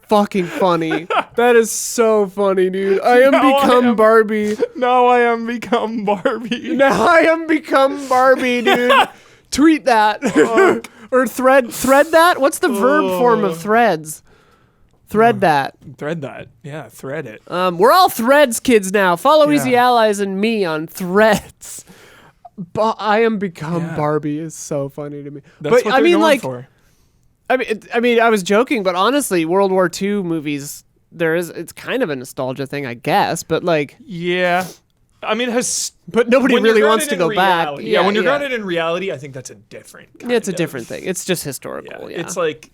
fucking funny. That is so funny, dude. I am Now I become am- Barbie. Now I am become Barbie. Now I am become Barbie, dude. Tweet that or thread that. What's the verb form of threads? Thread that. Thread that. Yeah, thread it. We're all Threads kids now. Follow Yeah. Easy Allies and me on Threads. I am become Yeah. Barbie is so funny to me. That's but what I they're mean, going like, for. I mean, I was joking, but honestly, World War II movies, it's kind of a nostalgia thing, I guess. But like, Yeah. I mean, it has. but nobody when you're really wants to grounded go in back. reality- Yeah, when you're grounded in reality, I think that's a different. yeah, it's a kind different of- thing. It's just historical. Yeah. It's like,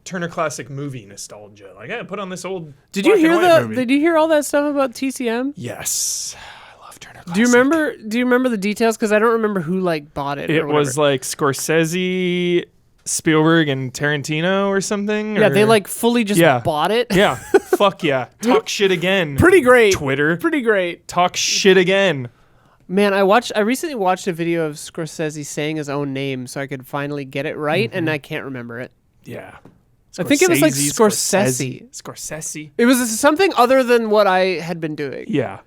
Turner Classic Movie nostalgia. Like, I put on this old. Did you black and hear white movie. Did you hear all that stuff about TCM? Yes, I love Turner Classic. Do you remember the details? Because I don't remember who like bought it. It or whatever. was like Scorsese, Spielberg, and Tarantino or something. Yeah, or- they like fully just Yeah. bought it. Yeah, fuck yeah. Talk shit again. Pretty great. Twitter. Pretty great. Talk shit again. Man, I recently watched a video of Scorsese saying his own name so I could finally get it right, and I can't remember it. Yeah. I think it was like Scorsese. Scorsese. Scorsese. It was something other than what I had been doing. Yeah.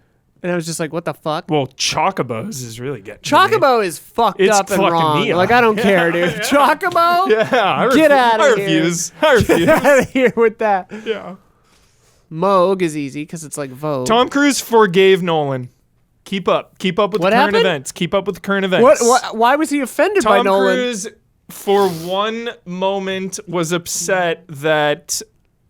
And I was just like, what the fuck? Well, Chocobos is really getting to me. Chocobo is fucked It's up and fucking wrong. me Like, up. I don't care, dude. Chocobo? Yeah, Get outta I here. refuse. I refuse. Get out of here with that. Yeah. Moog is easy because it's like Vogue. Tom Cruise forgave Nolan. Keep up with What the current happened? events. Keep up with the current events. Why was he offended by Tom Nolan? Cruise, for one moment, was upset that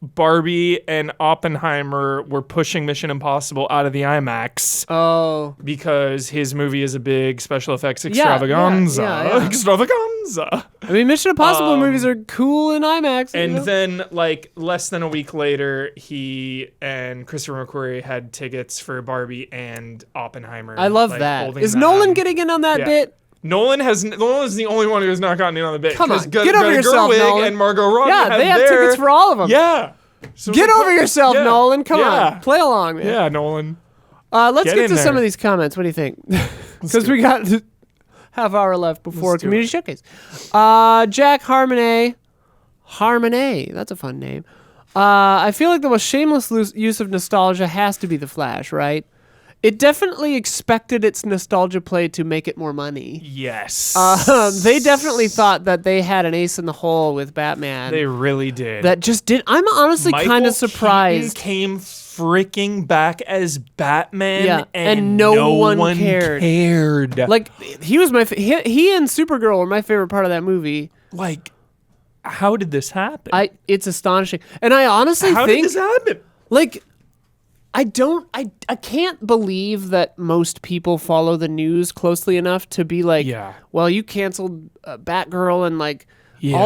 Barbie and Oppenheimer were pushing Mission Impossible out of the IMAX Oh. because his movie is a big special effects yeah, extravaganza. yeah. Extravaganza. I mean, Mission Impossible movies are cool in IMAX. you And know? then, like, less than a week later, he and Christopher McQuarrie had tickets for Barbie and Oppenheimer. I love like, that. holding Is them. Nolan getting in on that Yeah. bit? Nolan is the only one who has not gotten in on the bit. Come on, 'cause get over yourself, Gerwig Nolan. and Margot Robbie Yeah, they have their- tickets for all of them. Yeah. So Get it's over yourself, yeah. Nolan. Come Yeah. on. Play along, man. Yeah, Nolan. Let's Get get in to some there. of these comments. What do you think? Because we got half hour left before Let's do Community Showcase. Jack Harmonet. That's a fun name. I feel like the most shameless use of nostalgia has to be The Flash, right? It definitely expected its nostalgia play to make it more money. Yes. They definitely thought that they had an ace in the hole with Batman. They really did. That just did. I'm honestly kind of surprised. Keaton came freaking back as Batman, Yeah, and and no one cared. Like he was he and Supergirl were my favorite part of that movie. Like, how did this happen? It's astonishing, and I honestly how think did this happen? like. I can't believe that most people follow the news closely enough to be like, Yeah. well, you canceled Batgirl and like Yeah.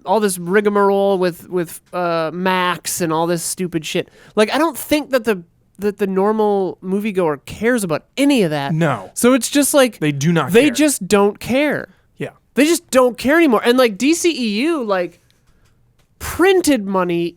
all this rigmarole with Max and all this stupid shit. Like, I don't think that the normal moviegoer cares about any of that. No. So it's just like They do not They care. just don't care. Yeah. They just don't care anymore. And like DCEU like printed money.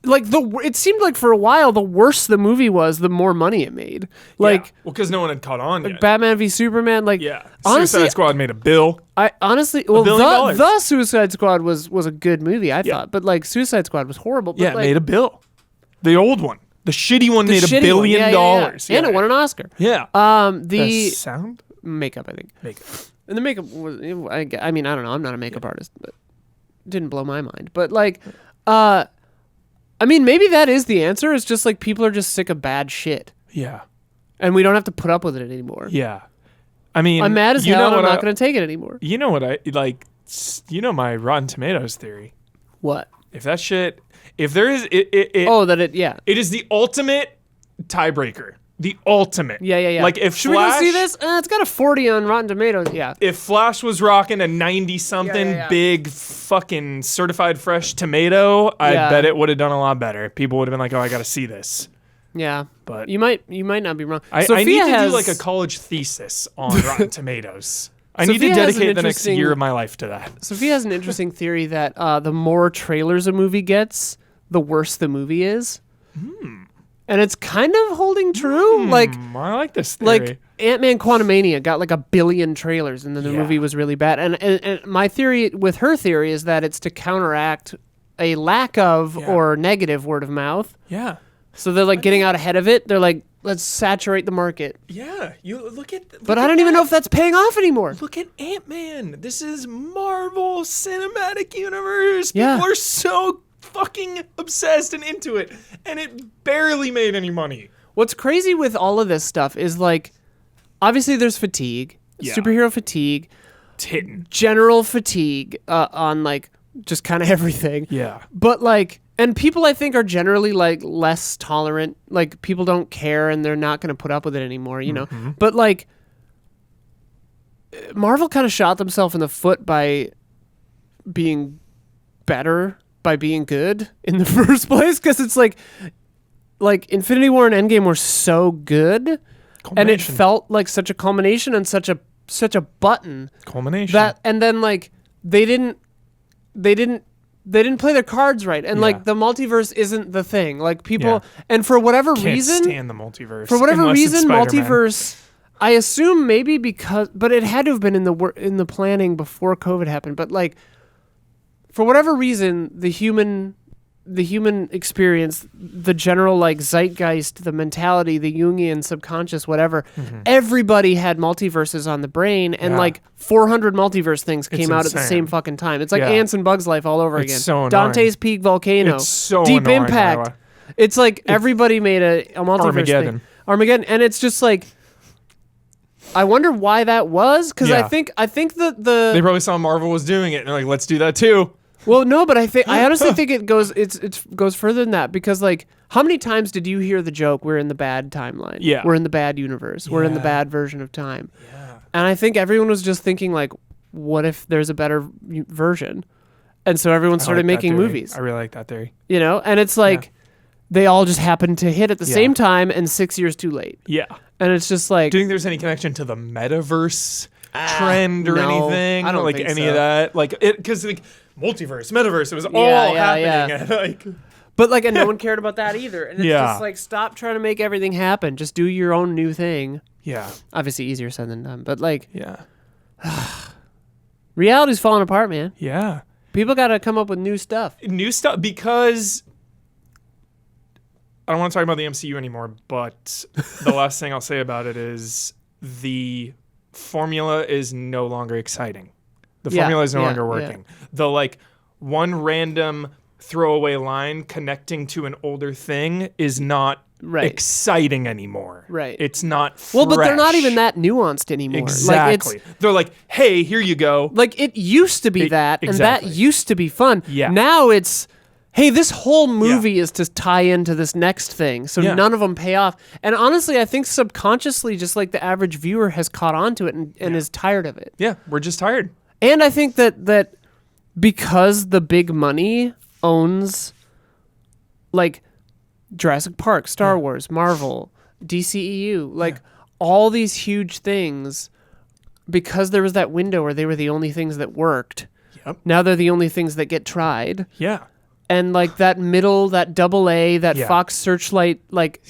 Like it seemed like for a while, the worse the movie was, the more money it made. Like Yeah. Well, because no one had caught on yet. Batman v Superman. Like Yeah. honestly, Suicide Squad made a bill. I honestly, well, billion the Suicide Squad was a good movie, I Yeah. thought, but like Suicide Squad was horrible. But Yeah, it like, made a bill. The old one. The shitty one the made $1 shitty one. billion. Yeah, yeah. And it won an Oscar. Yeah. The sound? makeup, I think, Makeup. and the makeup was. I mean, I don't know. I'm not a makeup artist, but it didn't blow my mind. But like, I mean, maybe that is the answer. It's just like people are just sick of bad shit, Yeah. and we don't have to put up with it anymore. Yeah. I mean, I'm mad as you hell, know and I'm what not going to take it anymore. You know what I like? You know my Rotten Tomatoes theory. What? If that shit, if there is, Yeah. it is the ultimate tiebreaker. The ultimate. Yeah. Like if Should we Flash, go see this? It's got a 40 on Rotten Tomatoes. Yeah. If Flash was rocking a 90-something Yeah. big fucking certified fresh tomato, I Yeah. bet it would have done a lot better. People would have been like, "Oh, I got to see this." Yeah. But You might not be wrong. I need Sophia to has, do like a college thesis on Rotten Tomatoes. I need Sophia to has an dedicate the next interesting- year of my life to that. Sophia has an interesting theory that the more trailers a movie gets, the worse the movie is. And it's kind of holding true. Like I like this theory. like Ant-Man Quantumania got like 1 billion trailers and then the Yeah. movie was really bad. And my theory with her theory is that it's to counteract a lack of Yeah. or negative word of mouth. yeah. So they're like getting out ahead of it. They're like, let's saturate the market. Yeah, you look at. But I don't even know if that's paying off anymore. Look at Ant-Man. This is Marvel Cinematic Universe. Yeah. People are so fucking obsessed and into it, and it barely made any money. What's crazy with all of this stuff is like, obviously there's fatigue, Yeah. superhero fatigue, It's hitting. general fatigue on like just kind of everything. Yeah. But like, and people I think are generally like less tolerant. Like people don't care and they're not going to put up with it anymore, you know? But like, Marvel kind of shot themselves in the foot by being better, by being good in the first place. Cause it's like Infinity War and Endgame were so good and it Culmination. felt like such a culmination and such a button Culmination. that, and then like they didn't play their cards right, and Yeah. like the multiverse isn't the thing. Like people, Yeah. and for whatever Can't reason, stand the multiverse. for whatever unless it's reason, Spider-Man. multiverse. I assume maybe because, but it had to have been in the planning before COVID happened. But like, for whatever reason, the human experience, the general like zeitgeist, the mentality, the Jungian subconscious, whatever, everybody had multiverses on the brain, and Yeah. like 400 multiverse things came out at the insane. same fucking time. It's like Yeah. Ants and Bugs Life all over It's again. so annoying. Dante's Peak Volcano, It's so Deep annoying, Impact. Iowa. It's like everybody made a multiverse Armageddon. thing. Armageddon, and it's just like, I wonder why that was, because Yeah. I think that the They probably saw Marvel was doing it, and they're like, "Let's do that too." well, no, but I honestly think it goes goes further than that, because like, how many times did you hear the joke, "We're in the bad timeline"? Yeah. We're in the bad universe. We're in the Yeah. bad version of time. Yeah. And I think everyone was just thinking like, what if there's a better version? And so everyone started making movies, I really like that theory. you know? And it's like they all just happened to hit at the Yeah. same time and 6 years too late. Yeah. And it's just like, Do you think there's any connection to the metaverse trend or no, anything? I don't like think any so. of that. Like it, because like multiverse, metaverse, it was all Yeah, happening. yeah. Like but like, and no one cared about that either. And it's Yeah. just like, stop trying to make everything happen. Just do your own new thing. yeah, Obviously easier said than done, but like, yeah, reality's falling apart, man. yeah. People got to come up with new stuff. New stuff because I don't want to talk about the MCU anymore, but the last thing I'll say about it is the formula is no longer exciting. The formula is no longer working. The like one random throwaway line connecting to an older thing is not exciting anymore. Right. It's not fresh. Well, but they're not even that nuanced anymore. Exactly. Like they're like, hey, here you go. like it used to be that, and that used to be fun. Yeah. Now it's, hey, this whole movie is to tie into this next thing, so none of them pay off. And honestly, I think subconsciously, just like the average viewer has caught on to it and is tired of it. Yeah, we're just tired. And I think that because the big money owns, like, Jurassic Park, Star Wars, Marvel, DCEU, like all these huge things, because there was that window where they were the only things that worked. Yep. Now they're the only things that get tried. Yeah. And like that middle, that AA, that Fox Searchlight, like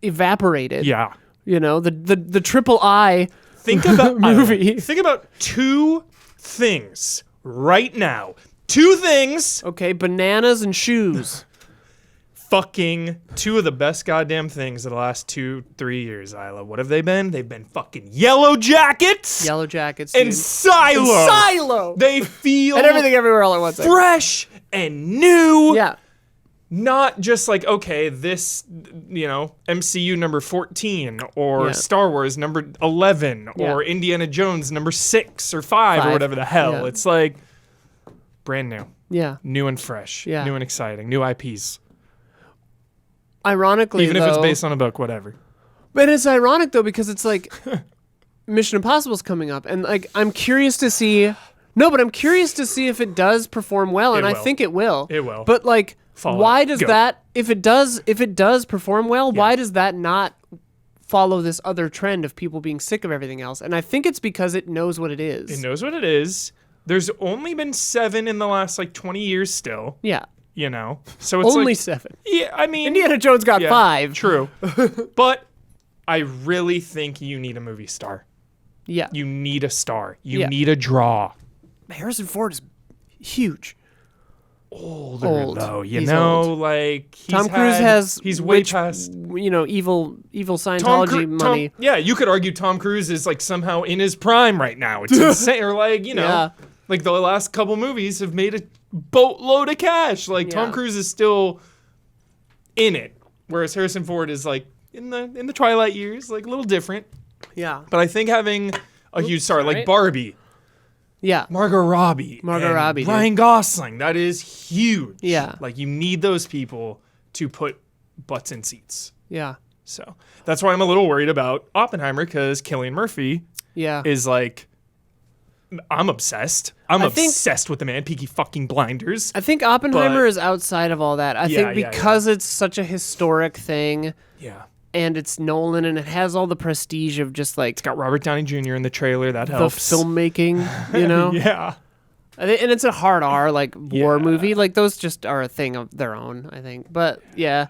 evaporated. Yeah. You know, the triple I think about movie. Think about two things right now. Two things. Okay, bananas and shoes. Fucking two of the best goddamn things of the last 2-3 years, Isla. What have they been? They've been fucking Yellow Jackets. Yellow Jackets, and dude. Silo. And Silo. They feel and everything everywhere all at once. fresh and new. Yeah. Not just like, okay, this, you know, MCU number 14 or Star Wars number 11 or Indiana Jones number 6 or 5 or whatever the hell. Yeah. It's like brand new. Yeah. New and fresh. Yeah. New and exciting. New IPs. Ironically, even if it's based on a book, whatever. But it's ironic though, because it's like Mission Impossible's coming up, and like I'm curious to see. No, but I'm curious to see if it does perform well, and I think it will. It will. But like, why does Go. that? If it does perform well, why does that not follow this other trend of people being sick of everything else? And I think it's because it knows what it is. It knows what it is. There's only been 7 in the last like 20 years still. Yeah. You know, so it's only like, 7. Yeah, I mean, Indiana Jones got 5. True, but I really think you need a movie star. Yeah, you need a star. You need a draw. Harrison Ford is huge. Old though, He's know, old. like Tom Cruise he's way past. You know, evil Scientology money. Yeah, you could argue Tom Cruise is like somehow in his prime right now. It's insane. Or like like the last couple movies have made a boatload of cash. Like Tom Cruise is still in it, whereas Harrison Ford is like in the twilight years, like a little different. Yeah, but I think having a huge star like Barbie, Margot Robbie, Ryan Gosling, that is huge. Yeah, like you need those people to put butts in seats. Yeah, so that's why I'm a little worried about Oppenheimer, because Cillian Murphy is like. I'm obsessed. I'm obsessed with the man. Peaky fucking blinders. I think Oppenheimer is outside of all that. I think because it's such a historic thing. Yeah. And it's Nolan, and it has all the prestige of just like... It's got Robert Downey Jr. in the trailer. That helps. The filmmaking, you know? Yeah. And it's a hard R, like, war movie. Like, those just are a thing of their own, I think. But, yeah.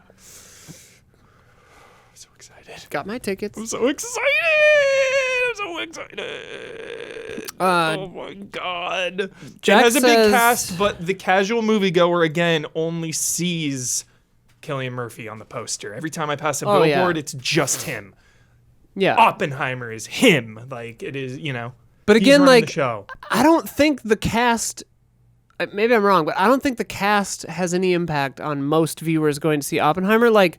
So excited. Got my tickets. I'm so excited. Oh my god. Jack it has a big cast, but the casual moviegoer again only sees Cillian Murphy on the poster. Every time I pass a billboard, it's just him. Yeah. Oppenheimer is him. Like it is, you know. But again, like the show. I don't think the cast, maybe I'm wrong, but I don't think the cast has any impact on most viewers going to see Oppenheimer. Like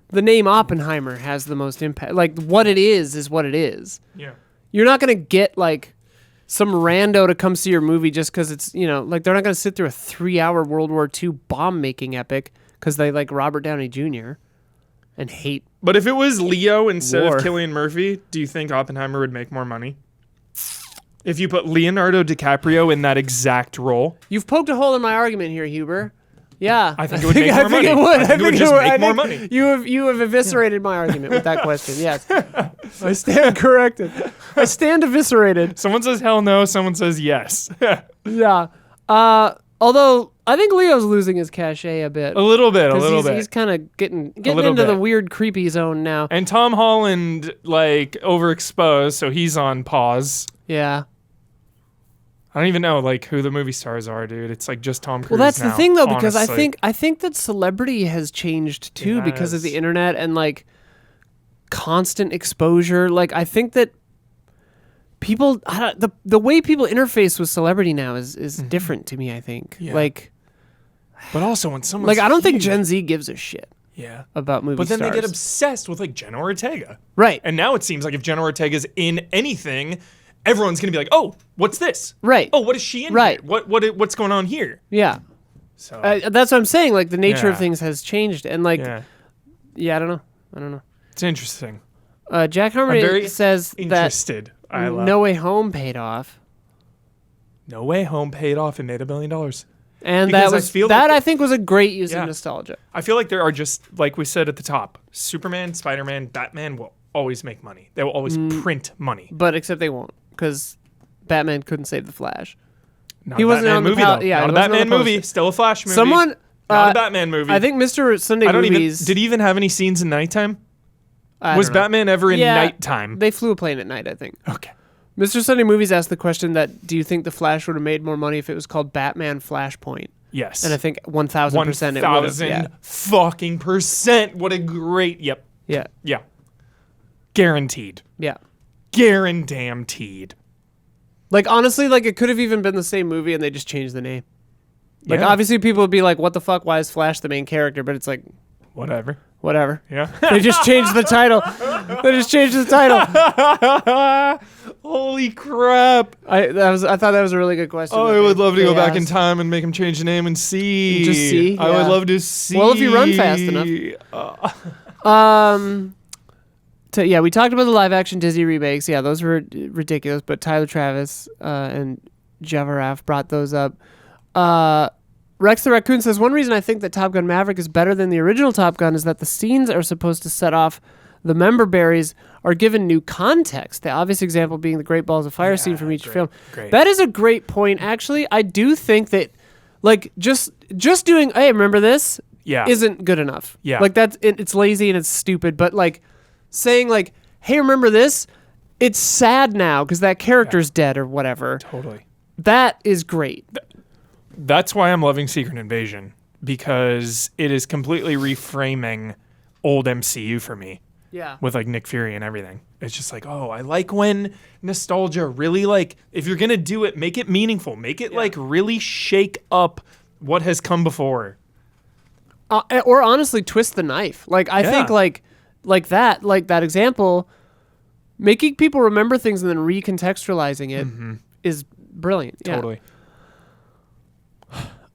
the name Oppenheimer has the most impact. Like what it is what it is. Yeah. You're not going to get like some rando to come see your movie just because it's, you know, like they're not going to sit through a 3-hour World War II bomb making epic because they like Robert Downey Jr. and hate. But if it was Leo instead war. of Cillian Murphy, do you think Oppenheimer would make more money? If you put Leonardo DiCaprio in that exact role? You've poked a hole in my argument here, Huber. Yeah, I think it would make more money. I think it would just make more money. You have eviscerated my argument with that question. Yes, I stand corrected. I stand eviscerated. Someone says hell no. Someone says yes. Yeah. Although I think Leo's losing his cachet a bit. A little bit. He's kind of getting into the weird, creepy zone now. And Tom Holland like overexposed, so he's on pause. Yeah. I don't even know like who the movie stars are, dude. It's like just Tom Cruise. Well, that's the now, thing though, because honestly. I think that celebrity has changed too It because of has. the internet and like constant exposure. Like I think that people the way people interface with celebrity now is different to me. I think Yeah. like But also when someone's I don't think huge- Gen Z gives a shit Yeah. about movie But then stars. they get obsessed with like Jenna Ortega. Right. And now it seems like if Jenna Ortega's in anything, everyone's gonna be like, "Oh, what's this? Right. Oh, what is she in? Right. Here? What's going on here?" Yeah. So That's what I'm saying. Like the nature of Yeah. things has changed, and like, yeah, I don't know. it's interesting. Jack I'm Harmon very says that interested. I love No Way Home paid off, No Way Home paid off and made $1 billion. and Because that I was feel that like I think was a great use Yeah. of nostalgia. I feel like there are just like we said at the top, Superman, Spider-Man, Batman will always make money. They will always print money. But except they won't, because Batman couldn't save the Flash. Not He a wasn't Batman on the movie pal- though. yeah, Not he a wasn't on Batman the movie. poster. Still a Flash movie. Someone, Not a Batman movie. I think Mr. Sunday I don't Movies. even. Did he even have any scenes in nighttime? I Was don't know. Batman ever in Yeah, nighttime? They flew a plane at night, I think. Okay. Mr. Sunday Movies asked the question that, do you think the Flash would have made more money if it was called Batman Flashpoint? Yes. And I think 1,000% it would have. 1,000 Yeah. fucking percent. What a great. Yep. Yeah. Yeah. Guaranteed. Yeah. Guaranteed. Like, honestly, like, it could have even been the same movie and they just changed the name. Like, Yeah. obviously, people would be like, what the fuck? Why is Flash the main character? But it's like, Whatever. whatever. Yeah. They just changed the title. They just changed the title. Holy crap. I thought that was a really good question. Oh, that I would love to they go back in asked. time and make him change the name and see. Just see, I yeah. would love to see. Well, if you run fast enough. We talked about the live action Disney remakes. Yeah, those were ridiculous. But Tyler Travis and Javaraf brought those up. Rex the Raccoon says, one reason I think that Top Gun Maverick is better than the original Top Gun is that the scenes are supposed to set off the member berries are given new context. The obvious example being the Great Balls of Fire scene from each film. great. That is a great point, actually. I do think that, like, just doing, hey, remember this? Yeah. Isn't good enough. Yeah. Like, it's lazy and it's stupid, but, like, saying, like, hey, remember this? It's sad now because that character's dead or whatever. Totally. That is great. That's why I'm loving Secret Invasion, because it is completely reframing old MCU for me Yeah. with like Nick Fury and everything. It's just like, oh, I like when nostalgia really, like, if you're going to do it, make it meaningful, make it like really shake up what has come before. Or honestly, twist the knife. Like, I think like that example, making people remember things and then recontextualizing it is brilliant. Yeah. Totally.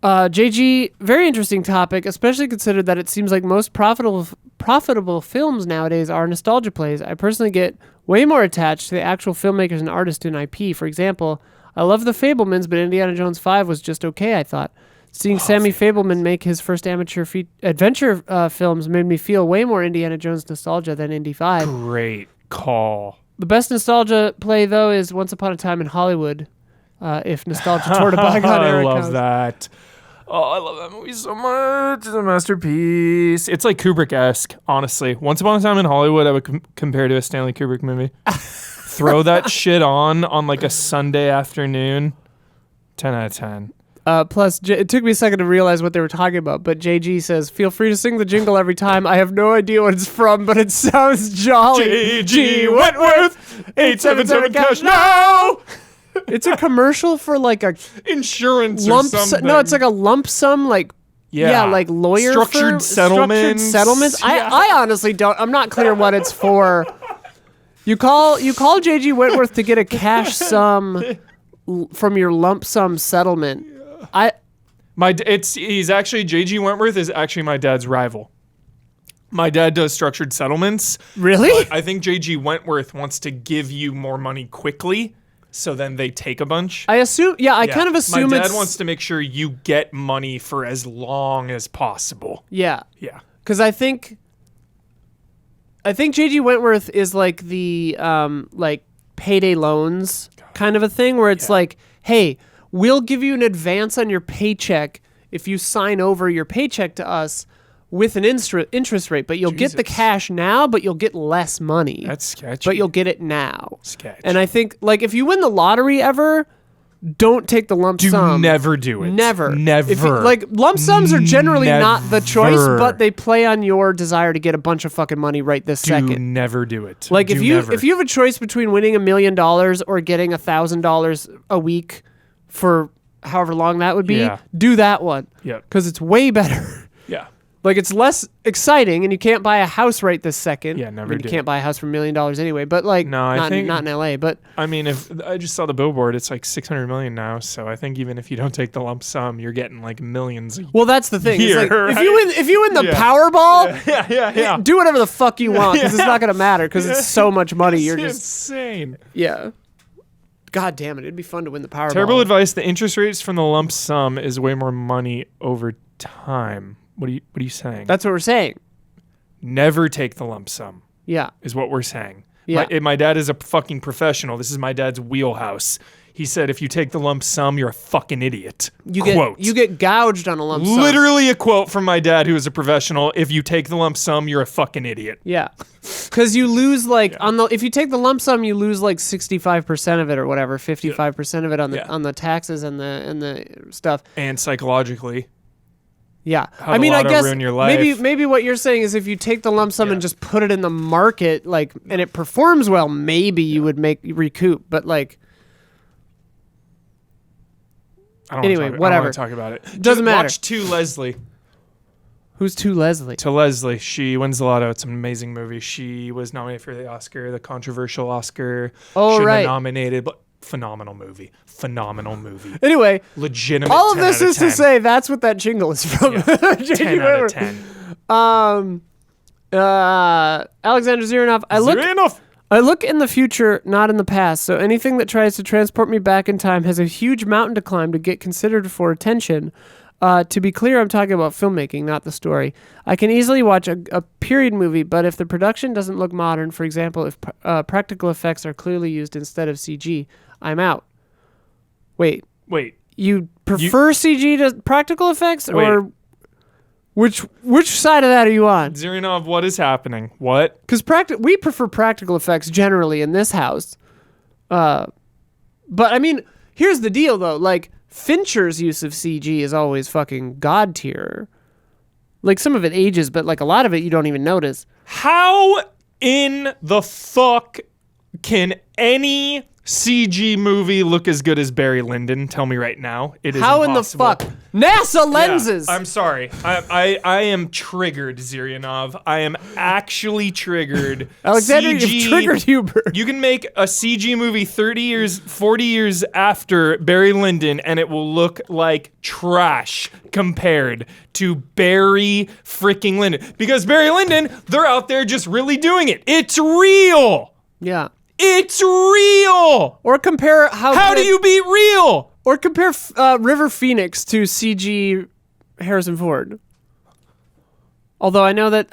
JG, very interesting topic, especially considered that it seems like most profitable films nowadays are nostalgia plays. I personally get way more attached to the actual filmmakers and artists in IP. For example, I love The Fabelmans, but Indiana Jones 5 was just okay, I thought. Seeing Sammy Fabelman make his first amateur adventure films made me feel way more Indiana Jones nostalgia than Indy 5. Great call. The best nostalgia play, though, is Once Upon a Time in Hollywood, if nostalgia toward a bygone era I love counts. that. Oh, I love that movie so much. It's a masterpiece. It's like Kubrick-esque, honestly. Once Upon a Time in Hollywood, I would compare to a Stanley Kubrick movie. Throw that shit on like a Sunday afternoon. 10 out of 10. Plus, it took me a second to realize what they were talking about, but JG says, feel free to sing the jingle every time. I have no idea what it's from, but it sounds jolly. J.G. Wentworth, 877 cash now! It's a commercial for like a Insurance or lump something. sum. No, it's like a lump sum, like, like lawyer Structured Structured settlements. settlements. Yeah. I honestly don't. I'm not clear what it's for. You call JG Wentworth to get a cash sum from your lump sum settlement. He's actually, J.G. Wentworth is actually my dad's rival. My dad does structured settlements. Really? I think J.G. Wentworth wants to give you more money quickly, so then they take a bunch. I assume. Yeah, I kind of assume my dad it's. wants to make sure you get money for as long as possible. Yeah. Yeah. Because I think J.G. Wentworth is like the like payday loans kind of a thing where it's like, hey, we'll give you an advance on your paycheck if you sign over your paycheck to us with an interest rate, but you'll get the Jesus. cash now, but you'll get less money. That's sketchy. But you'll get it now. Sketch. And I think, like, if you win the lottery ever, don't take the lump Do sum. never do it. Never. Never. If like lump sums are generally not the choice, Never. but they play on your desire to get a bunch of fucking money right this Do second. never do it. Like Do if you never. if you have a choice between winning $1 million or getting $1,000 a week for however long that would be, Yeah. do that one Yep. because it's way better. Yeah. Like it's less exciting, and you can't buy a house right this second. Yeah, never I mean, do. you can't buy a house for $1 million anyway. But like, No, I not think- not in LA. But I mean, if I just saw the billboard, it's like 600 million now. So I think even if you don't take the lump sum, you're getting like millions. well, that's the thing. It's Here, like, right? if you win the Yeah. Powerball, Yeah. do whatever the fuck you want because it's not gonna matter because it's so much money. You're It's just insane. yeah. God damn it! It'd be fun to win the Powerball. Terrible advice. The interest rates from the lump sum is way more money over time. What are you saying? That's what we're saying. Never take the lump sum Yeah. is what we're saying. Yeah. My dad is a fucking professional. This is my dad's wheelhouse. He said, if you take the lump sum, you're a fucking idiot. You Quote. get gouged on a lump sum. Literally a quote from my dad, who is a professional. If you take the lump sum, you're a fucking idiot. Yeah. Because you lose like if you take the lump sum, you lose like 65% of it or whatever, 55% of it on the Yeah. on the taxes and the stuff. And psychologically, Yeah. Have I a mean, I lot of guess ruin your maybe life. maybe what you're saying is if you take the lump sum Yeah. and just put it in the market, like, and it performs well, maybe you would recoup. But like, I don't Anyway, wanna talk, whatever. I don't want to talk about it. Doesn't matter. Watch To Leslie. who's to Leslie? To Leslie. She wins the lotto. It's an amazing movie. She was nominated for the Oscar, the controversial Oscar. Oh, Shouldn't have right. nominated, but phenomenal movie. Phenomenal movie. Anyway, Legitimate. all of 10 this out of is to 10. say that's what that jingle is from. Yeah. J.G. 10 out Weber. of 10. Alexander Zirinov. I look in the future, not in the past, so anything that tries to transport me back in time has a huge mountain to climb to get considered for attention. To be clear, I'm talking about filmmaking, not the story. I can easily watch a period movie, but if the production doesn't look modern, for example, if practical effects are clearly used instead of CG, I'm out. Wait, Wait. you prefer CG to practical effects, or which side of that are you on? Zirinov, what is happening? What? Because we prefer practical effects generally in this house. But I mean, here's the deal though. Like Fincher's use of CG is always fucking god tier. Like some of it ages, but like a lot of it you don't even notice. How in the fuck can any CG movie look as good as Barry Lyndon? Tell me right now. It is How impossible. in the fuck? NASA lenses. Yeah, I'm sorry. I am triggered, Zirinov. I am actually triggered. Alexander, CG, you've triggered Hubert. You can make a CG movie 30 years, 40 years after Barry Lyndon, and it will look like trash compared to Barry freaking Lyndon. Because Barry Lyndon, they're out there just really doing it. It's real. Yeah. It's real. Or compare How do you beat real? Or compare River Phoenix to CG Harrison Ford. Although I know that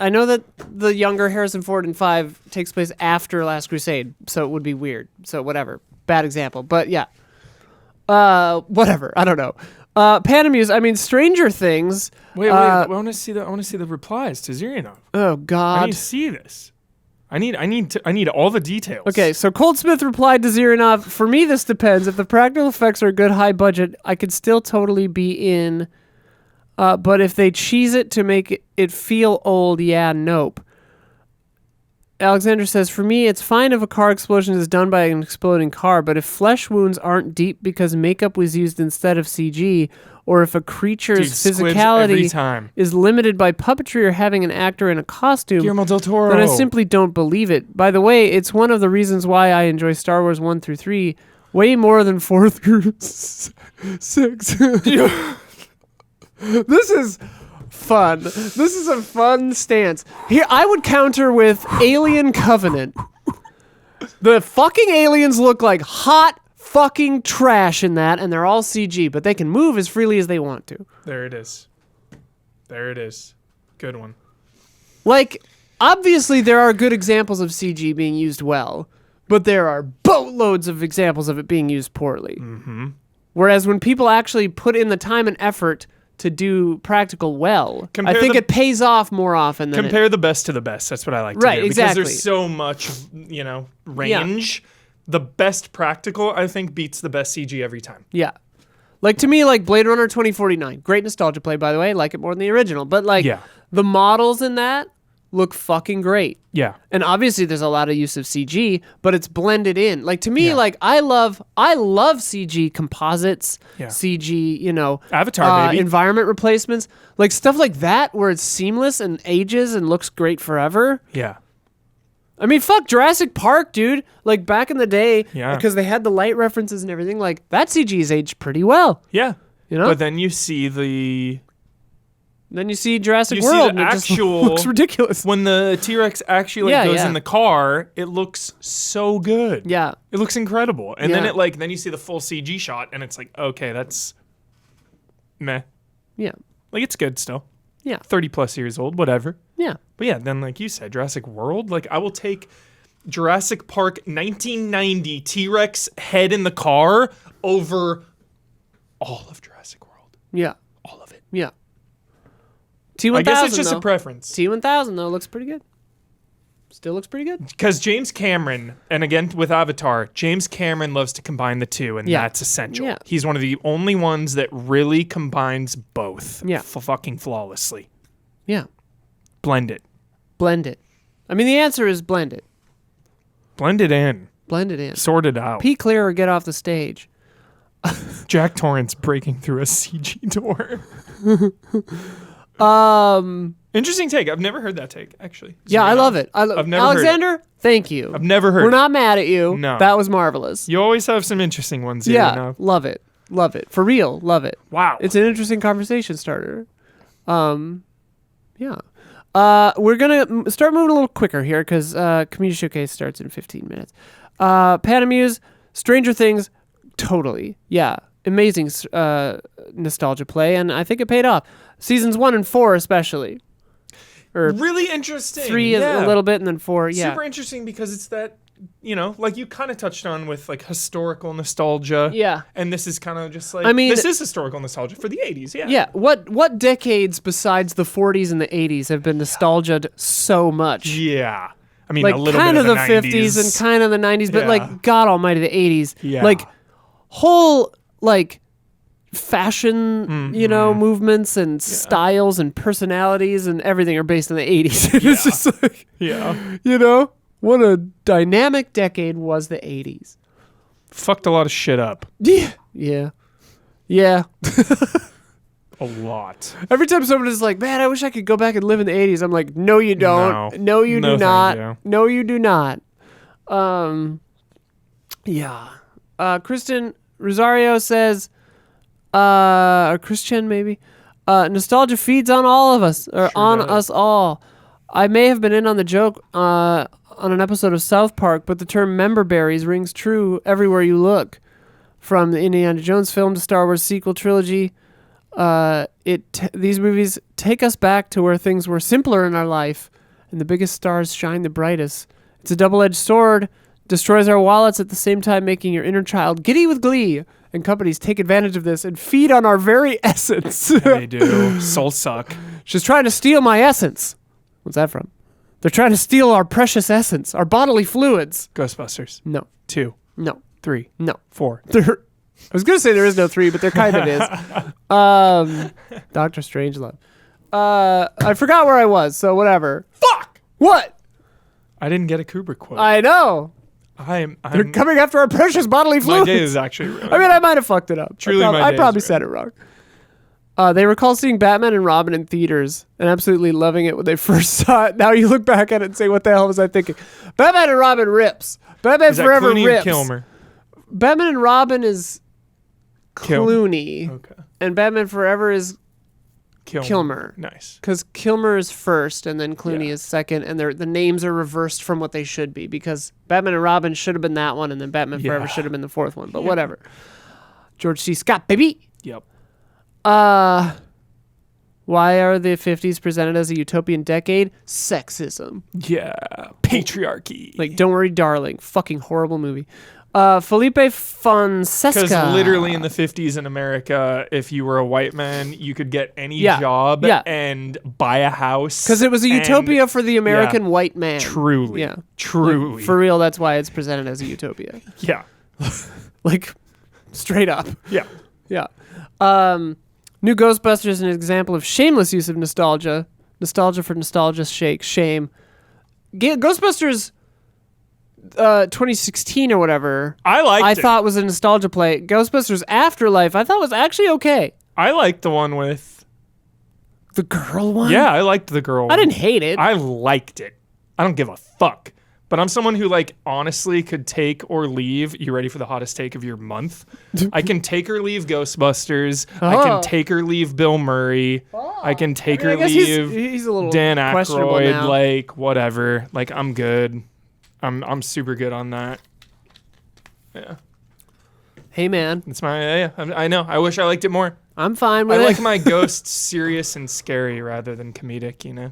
the younger Harrison Ford in 5 takes place after Last Crusade, so it would be weird. So whatever, bad example, but yeah. Whatever. I don't know. Panamuse. I mean, Stranger Things. Wait. I want to see the replies to Zirinov. Oh I God. need to see this. I need all the details. Okay, so Coldsmith replied to Zirinov, for me this depends. If the practical effects are good, high budget, I could still totally be in. But if they cheese it to make it feel old, yeah, nope. Alexander says, for me, it's fine if a car explosion is done by an exploding car, but if flesh wounds aren't deep because makeup was used instead of CG, or if a creature's Squibs every physicality time. is limited by puppetry or having an actor in a costume, Guillermo del Toro. then I simply don't believe it. By the way, it's one of the reasons why I enjoy Star Wars 1 through 3 way more than 4 through 6. This is fun. This is a fun stance. Here, I would counter with Alien Covenant. The fucking aliens look like hot fucking trash in that, and they're all CG, but they can move as freely as they want to. There it is. There it is. Good one. Like, obviously there are good examples of CG being used well, but there are boatloads of examples of it being used poorly. Mm-hmm. Whereas when people actually put in the time and effort to do practical well, Compare I think the- it pays off more often than Compare the best to the best. That's what I like to Right, do. exactly. Because there's so much, range the best practical, I think, beats the best CG every time. Yeah. Like, to me, like, Blade Runner 2049, great nostalgia play, by the way. Like it more than the original. But, like, Yeah. the models in that look fucking great. Yeah. And obviously there's a lot of use of CG, but it's blended in. Like, to me, Yeah. like, I love CG composites, Yeah. CG, Avatar, baby. environment replacements, like stuff like that where it's seamless and ages and looks great forever. Yeah. I mean, fuck Jurassic Park, dude. Like, back in the day, Yeah. because they had the light references and everything, like, that CG's aged pretty well, Yeah. you know? But then you see Then you see Jurassic You see World the and it just actual- looks ridiculous. when the T-Rex actually Yeah, goes yeah. in the car, it looks so good. Yeah. It looks incredible. And then Yeah. then you see the full CG shot and it's like, okay, that's meh. Yeah. Like, it's good still. Yeah. 30 plus years old, whatever. Yeah. But yeah, then like you said, Jurassic World, like I will take Jurassic Park 1990 T-Rex head in the car over all of Jurassic World. Yeah. All of it. Yeah. T1000, I guess it's just though. a preference. T1000, though, looks pretty good. Still looks pretty good. Because James Cameron, and again with Avatar, James Cameron loves to combine the two, and Yeah. that's essential. Yeah. He's one of the only ones that really combines both Yeah. fucking flawlessly. Yeah. Blend it. Blend it. I mean, the answer is blend it. Blend it in. Blend it in. Sort it out. Pee clear or get off the stage. Jack Torrance breaking through a CG door. Interesting take. I've never heard that take, actually. Yeah, I love it. I've never heard it. Alexander, thank you. I've never heard We're it. not mad at you. No. That was marvelous. You always have some interesting ones here. Yeah, You know? love it. Love it. For real, love it. Wow. It's an interesting conversation starter. Yeah. We're going to start moving a little quicker here because Community Showcase starts in 15 minutes. Panamuse, Stranger Things, totally. Yeah. Amazing nostalgia play, and I think it paid off. Seasons 1 and 4 especially. Or really interesting. 3 yeah. a little bit, and then 4, yeah. Super interesting because it's that, like you kind of touched on with like historical nostalgia. Yeah. And this is kind of just like, I mean- this is historical nostalgia for the 80s. Yeah. Yeah, what decades besides the 40s and the 80s have been nostalgia'd so much? Yeah. I mean, Like a little kind bit of the 90s. 50s and kind of the 90s, but Yeah. like God Almighty, the 80s. Yeah. Like whole like fashion, Mm-hmm. movements and styles and personalities and everything are based in the 80s. It's just like, Yeah. what a dynamic decade was the 80s. Fucked a lot of shit up. Yeah. Yeah. Yeah. A lot. Every time someone is like, man, I wish I could go back and live in the 80s, I'm like, no, you don't. No, you No, do thank not. you. No, you do not. Yeah. Kristen Rosario says, or Christian maybe, nostalgia feeds on all of us, or Sure on does. us all. I may have been in on the joke on an episode of South Park, but the term member berries rings true everywhere you look. From the Indiana Jones film to Star Wars sequel trilogy, these movies take us back to where things were simpler in our life, and the biggest stars shine the brightest. It's a double-edged sword, destroys our wallets at the same time making your inner child giddy with glee, and companies take advantage of this and feed on our very essence. They do. Soul suck. She's trying to steal my essence. What's that from? They're trying to steal our precious essence, our bodily fluids. Ghostbusters. No, 2, no, 3, no. 4. There, I was gonna say there is no 3, but there kind of is. Doctor Strangelove. I forgot where I was, so whatever. Fuck! What? I didn't get a Kubrick quote. I know. I'm They're coming after our precious bodily my fluids. day is actually really I mean, I might have fucked it up. Truly, my I day probably is said it wrong. They recall seeing Batman and Robin in theaters and absolutely loving it when they first saw it. Now you look back at it and say, what the hell was I thinking? Batman and Robin rips. Batman Is that Forever Clooney rips. or Kilmer? Batman and Robin is Kilmer. Clooney. Okay. And Batman Forever is Kilmer. Nice. because Kilmer is first and then Clooney Yeah. is second, and the names are reversed from what they should be because Batman and Robin should have been that one, and then Batman Forever Yeah. should have been the fourth one. But whatever. George C. Scott, baby. Yep. Why are the 50s presented as a utopian decade? Sexism. Yeah. Patriarchy. Like, Don't Worry, Darling. Fucking horrible movie. Felipe Fonseca. Because literally in the 50s in America, if you were a white man, you could get any job and buy a house. Because it was a utopia for the American white man. Truly. Yeah. Truly. For real, that's why it's presented as a utopia. Yeah. Like, straight up. Yeah. Yeah. New Ghostbusters is an example of shameless use of nostalgia. Nostalgia for nostalgia's sake. Shame. Ghostbusters 2016 or whatever. I thought was a nostalgia play. Ghostbusters Afterlife I thought was actually okay. I liked the one with the girl one. Yeah, I liked the girl one. I didn't hate it. I liked it. I don't give a fuck. But I'm someone who like honestly could take or leave. You ready for the hottest take of your month? I can take or leave Ghostbusters. I can take or leave Bill Murray. I can take or leave he's a little Dan questionable Aykroyd. now. Like whatever. Like I'm good. I'm super good on that. Yeah. Hey man, It's my I know. I wish I liked it more. I'm fine with I it. like my ghosts serious and scary rather than comedic, you know.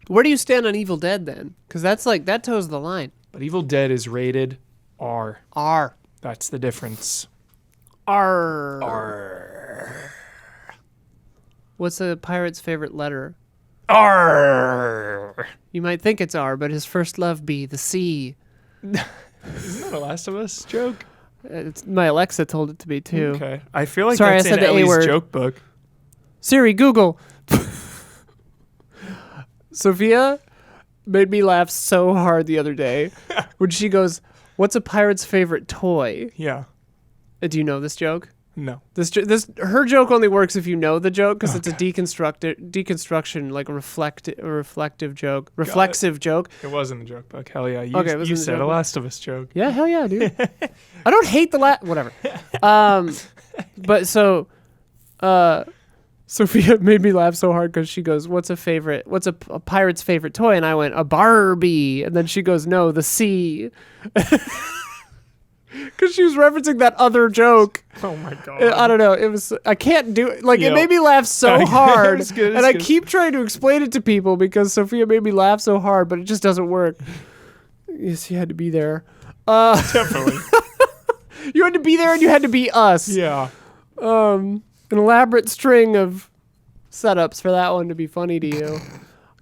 Where do you stand on Evil Dead then? Because that's like that toes the line. But Evil Dead is rated R. R. That's the difference. R. R. What's a pirate's favorite letter? R. You might think it's R, but his first love be the C. Isn't that a Last of Us joke? My Alexa told it to be too. Okay. I feel like Sorry, that's I said in the A Ellie's word. joke book. Siri, Google. Sophia made me laugh so hard the other day when she goes, "What's a pirate's favorite toy?" Yeah. Do you know this joke? No. Her joke only works if you know the joke because it's a deconstruction, like a reflective joke, reflexive joke. It wasn't a joke book. Hell yeah. You, Okay, it was you in the said joke a book. Last of Us joke. Yeah, hell yeah, dude. I don't hate whatever. But so, Sophia made me laugh so hard because she goes, what's a pirate's favorite toy? And I went, a Barbie. And then she goes, no, the sea. Because she was referencing that other joke. Oh my god. I don't know. It was, I can't do it. Like, Yo. it made me laugh so hard. It's good, and I good. keep trying to explain it to people because Sophia made me laugh so hard, but it just doesn't work. Yes, you had to be there. Definitely. You had to be there and you had to be us. Yeah. An elaborate string of setups for that one to be funny to you.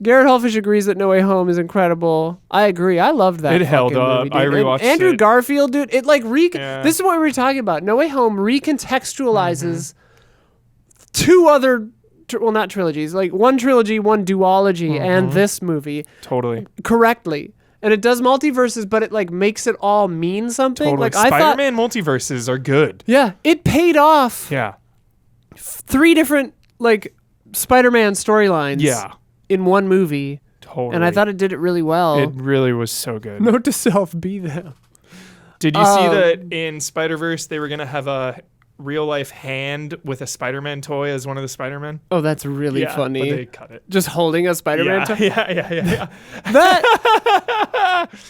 Garrett Hallfish agrees that No Way Home is incredible. I agree. I loved that. It held fucking up. movie, dude. I And rewatched Andrew it. Garfield, dude. It like Yeah. This is what we were talking about. No Way Home recontextualizes Mm-hmm. two other, well, not trilogies, like one trilogy, one duology, Mm-hmm. and this movie Totally. correctly. And it does multiverses, but it like makes it all mean something. Totally. Like I thought, Spider-Man multiverses are good. yeah, it paid off. Yeah. 3 different like Spider-Man storylines. Yeah. In one movie. Totally. And I thought it did it really well. it really was so good. Note to self, be them. Did you see that in Spider-Verse they were going to have a real-life hand with a Spider-Man toy as one of the Spider-Men? Oh, that's really Yeah, funny. but they cut it. Just holding a Spider-Man toy. Yeah. That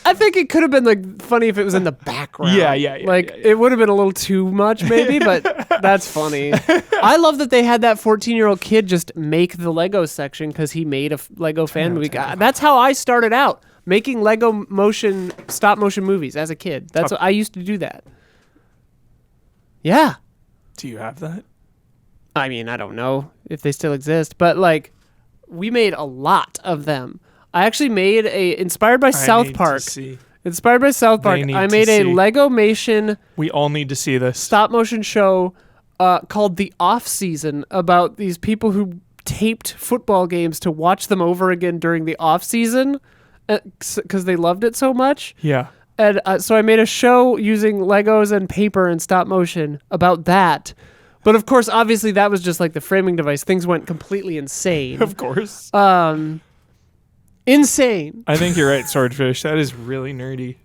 I think it could have been like funny if it was in the background. Yeah, Like yeah. it would have been a little too much maybe, but that's funny. I love that they had that 14-year-old kid just make the Lego section because he made a Lego fan movie. God, that's how I started out, making Lego stop motion movies as a kid. That's what I used to do that. Yeah. Do you have that? I mean, I don't know if they still exist, but like we made a lot of them. I actually made inspired by South Park. Inspired by South Park, need I to made a see. Legomation We all need to see this. stop motion show called The Off Season about these people who taped football games to watch them over again during the off season because they loved it so much. Yeah. And so I made a show using Legos and paper and stop motion about that. But of course, obviously, that was just like the framing device. Things went completely insane. Of course. Insane. I think you're right, Swordfish. That is really nerdy.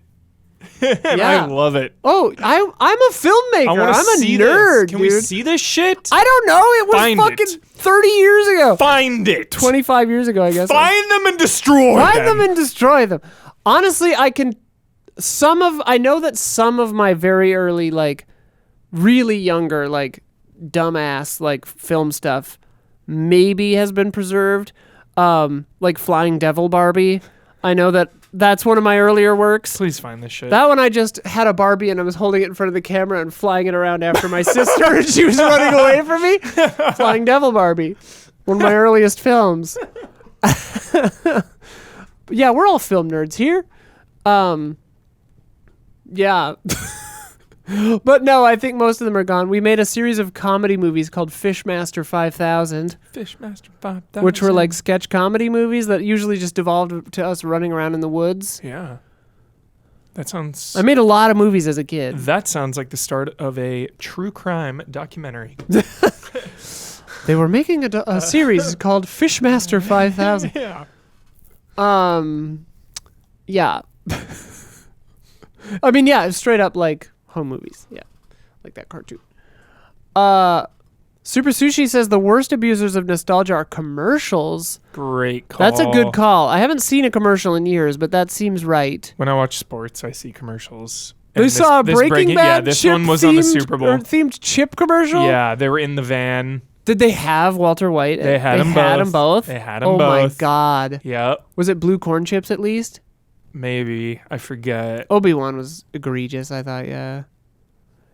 And Yeah. I love it. Oh, I'm a filmmaker. I want to I'm a see nerd, this. Can dude. we see this shit? I don't know. It was Find fucking it. 30 years ago. Find it. 25 years ago, I guess. Find them and destroy Find them and destroy them. Honestly, I know that some of my very early, like, really younger, like, dumbass, like, film stuff maybe has been preserved. Like Flying Devil Barbie. I know that's one of my earlier works. Please find this shit. That one I just had a Barbie and I was holding it in front of the camera and flying it around after my sister and she was running away from me. Flying Devil Barbie. One of my earliest films. Yeah, we're all film nerds here. Yeah. But no, I think most of them are gone. We made a series of comedy movies called Fishmaster 5000. Fishmaster 5000. Which were like sketch comedy movies that usually just devolved to us running around in the woods. Yeah. That sounds... I made a lot of movies as a kid. That sounds like the start of a true crime documentary. They were making a series called Fishmaster 5000. Yeah. Yeah. I mean, yeah, straight up like home movies. Yeah. Like that cartoon. Super Sushi says the worst abusers of nostalgia are commercials. Great call. That's a good call. I haven't seen a commercial in years, but that seems right. When I watch sports, I see commercials. We saw a Breaking Bad Yeah, this one was on the Super Bowl. Themed chip commercial? Yeah, they were in the van. Did they have Walter White? They had them both. They had them oh both. Oh my God. Yep. Was it blue corn chips at least? Maybe. I forget. Obi-Wan was egregious, I thought, yeah.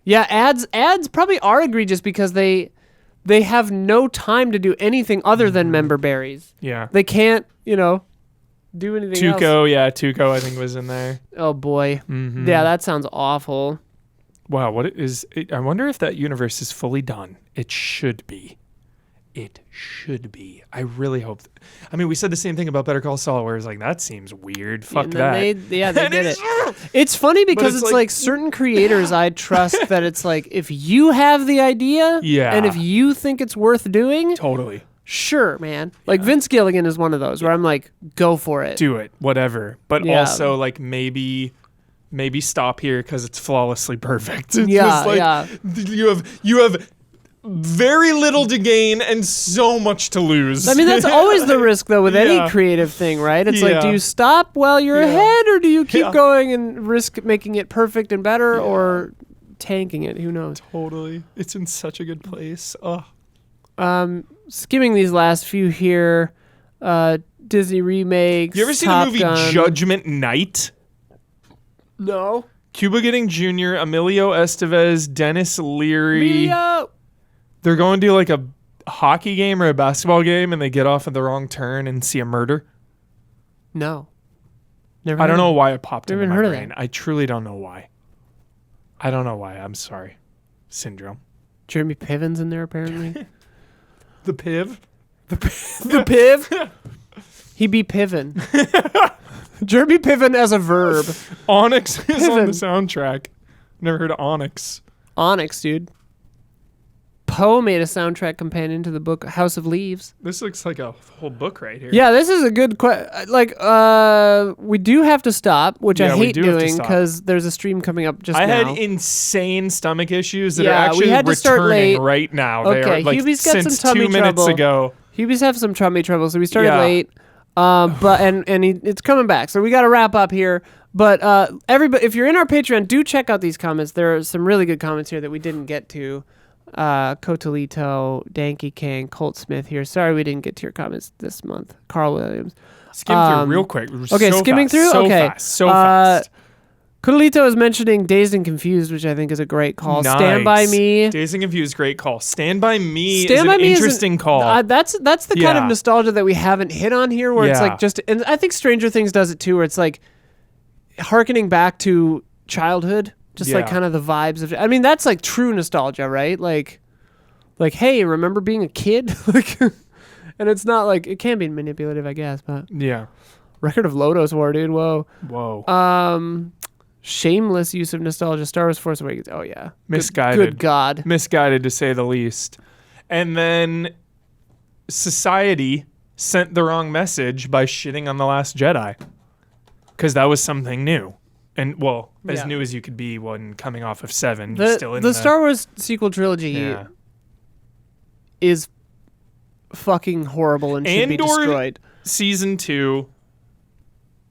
Yeah, ads probably are egregious because they have no time to do anything other than member berries. Yeah. They can't, do anything else. Tuco I think was in there. Oh boy. Mm-hmm. Yeah, that sounds awful. Wow, I wonder if that universe is fully done. It should be. It should be. I really hope. We said the same thing about Better Call Saul, where it's like, that seems weird. Fuck that. They did it. It's funny because it's like certain creators I trust that it's like, if you have the idea and if you think it's worth doing. Totally. Sure, man. Like Vince Gilligan is one of those where I'm like, go for it. Do it. Whatever. But also like maybe stop here because it's flawlessly perfect. It's just like, you have very little to gain and so much to lose. I mean, that's always the risk, though, with any creative thing, right? It's like, do you stop while you're ahead, or do you keep going and risk making it perfect and better, or tanking it? Who knows? Totally. It's in such a good place. Oh. Skimming these last few here, Disney remakes. You ever seen Top the movie Gun. Judgment Night? No. Cuba Gooding Jr., Emilio Estevez, Dennis Leary. They're going to like a hockey game or a basketball game, and they get off at the wrong turn and see a murder. No. Never. I don't know why it popped Never into heard my of brain. that. I truly don't know why. I don't know why. I'm sorry. Syndrome. Jeremy Piven's in there, apparently. The Piv? The Piv? He be Piven. Jeremy Piven as a verb. Onyx is on the soundtrack. Never heard of Onyx. Onyx, dude. Poe made a soundtrack companion to the book House of Leaves. This looks like a whole book right here. Yeah, this is a good we do have to stop, which I hate doing because there's a stream coming up just now. I had insane stomach issues that are we actually had to start late. returning right now. Okay, they are like Hubie's got since some tummy 2 minutes trouble. ago. Hubie's have some tummy trouble, so we started late. It's coming back, so we got to wrap up here. But everybody, if you're in our Patreon, do check out these comments. There are some really good comments here that we didn't get to. Cotolito, Danky King, Colt Smith here. Sorry we didn't get to your comments this month. Carl Williams. Skim through real quick. Okay, skimming through? Okay. So fast. Cotolito is mentioning Dazed and Confused, which I think is a great call. Nice. Stand By Me. Dazed and Confused, great call. Stand By Me is an interesting call. That's the kind of nostalgia that we haven't hit on here, where it's like and I think Stranger Things does it too, where it's like hearkening back to childhood. Just like kind of the vibes of, that's like true nostalgia, right? Like, hey, remember being a kid? And it's not like, it can be manipulative, I guess, but Record of Lodoss War, dude. Whoa. Shameless use of nostalgia. Star Wars Force Awakens. Oh yeah. Misguided. Good God. Misguided to say the least. And then society sent the wrong message by shitting on The Last Jedi. Because that was something new. And, as new as you could be when coming off of 7. The Star Wars sequel trilogy is fucking horrible and should be destroyed. Season 2.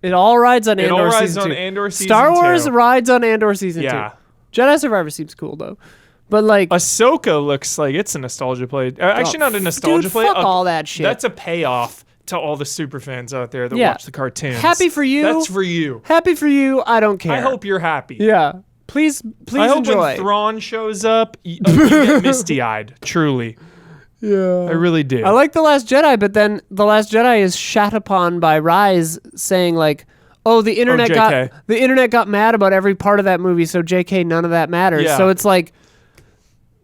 It all rides on Andor season 2. Star Wars rides on Andor season 2. Jedi Survivor seems cool, though. But, like... Ahsoka looks like it's a nostalgia play. Actually, not a nostalgia play. Fuck all that shit. That's a payoff to all the super fans out there that Yeah. watch the cartoons. Happy for you. That's for you. Happy for you. I don't care. I hope you're happy. Yeah. Please I hope enjoy. when Thrawn shows up, you get misty-eyed. Truly. Yeah. I really do. I like The Last Jedi, but then The Last Jedi is shat upon by Rise saying like, "Oh, the internet got mad about every part of that movie, so JK, none of that matters." Yeah. So it's like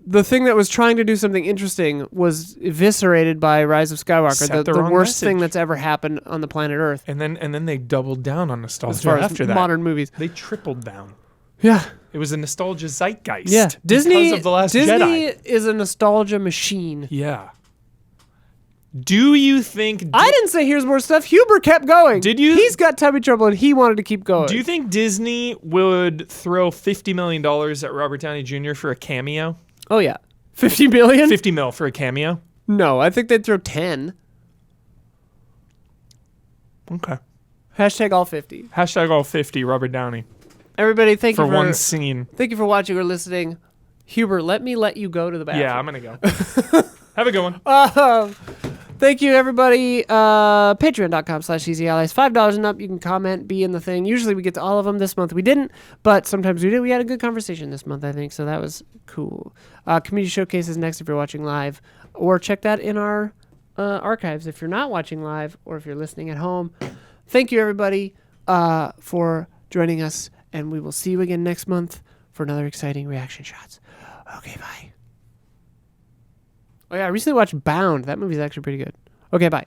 the thing that was trying to do something interesting was eviscerated by Rise of Skywalker, Set the the wrong worst thing message. that's ever happened on the planet Earth and then they doubled down on as nostalgia far as after that. modern movies. They tripled down. Yeah. It was a nostalgia zeitgeist. Yeah. Disney because of The Last Disney Jedi. is a nostalgia machine. Yeah. Do you think I didn't say here's more stuff. Huber kept going. Did you? He's got tummy trouble and he wanted to keep going. Do you think Disney would throw $50 million at Robert Downey Jr. for a cameo? Oh yeah. 50 billion? 50 mil for a cameo? No, I think they'd throw 10. Okay. Hashtag all 50. Hashtag all 50 Robert Downey Everybody, thank for you one scene. Thank you for watching or listening. Huber, let you go to the bathroom. Yeah, I'm going to go. Have a good one. Thank you, everybody. Patreon.com/easyallies. $5 and up. You can comment, be in the thing. Usually we get to all of them. This month we didn't, but sometimes we did. We had a good conversation this month, I think, so that was cool. Community Showcase is next if you're watching live, or check that in our archives if you're not watching live or if you're listening at home. Thank you, everybody, for joining us, and we will see you again next month for another exciting Reaction Shots. Okay, bye. Oh yeah, I recently watched Bound. That movie's actually pretty good. Okay, bye.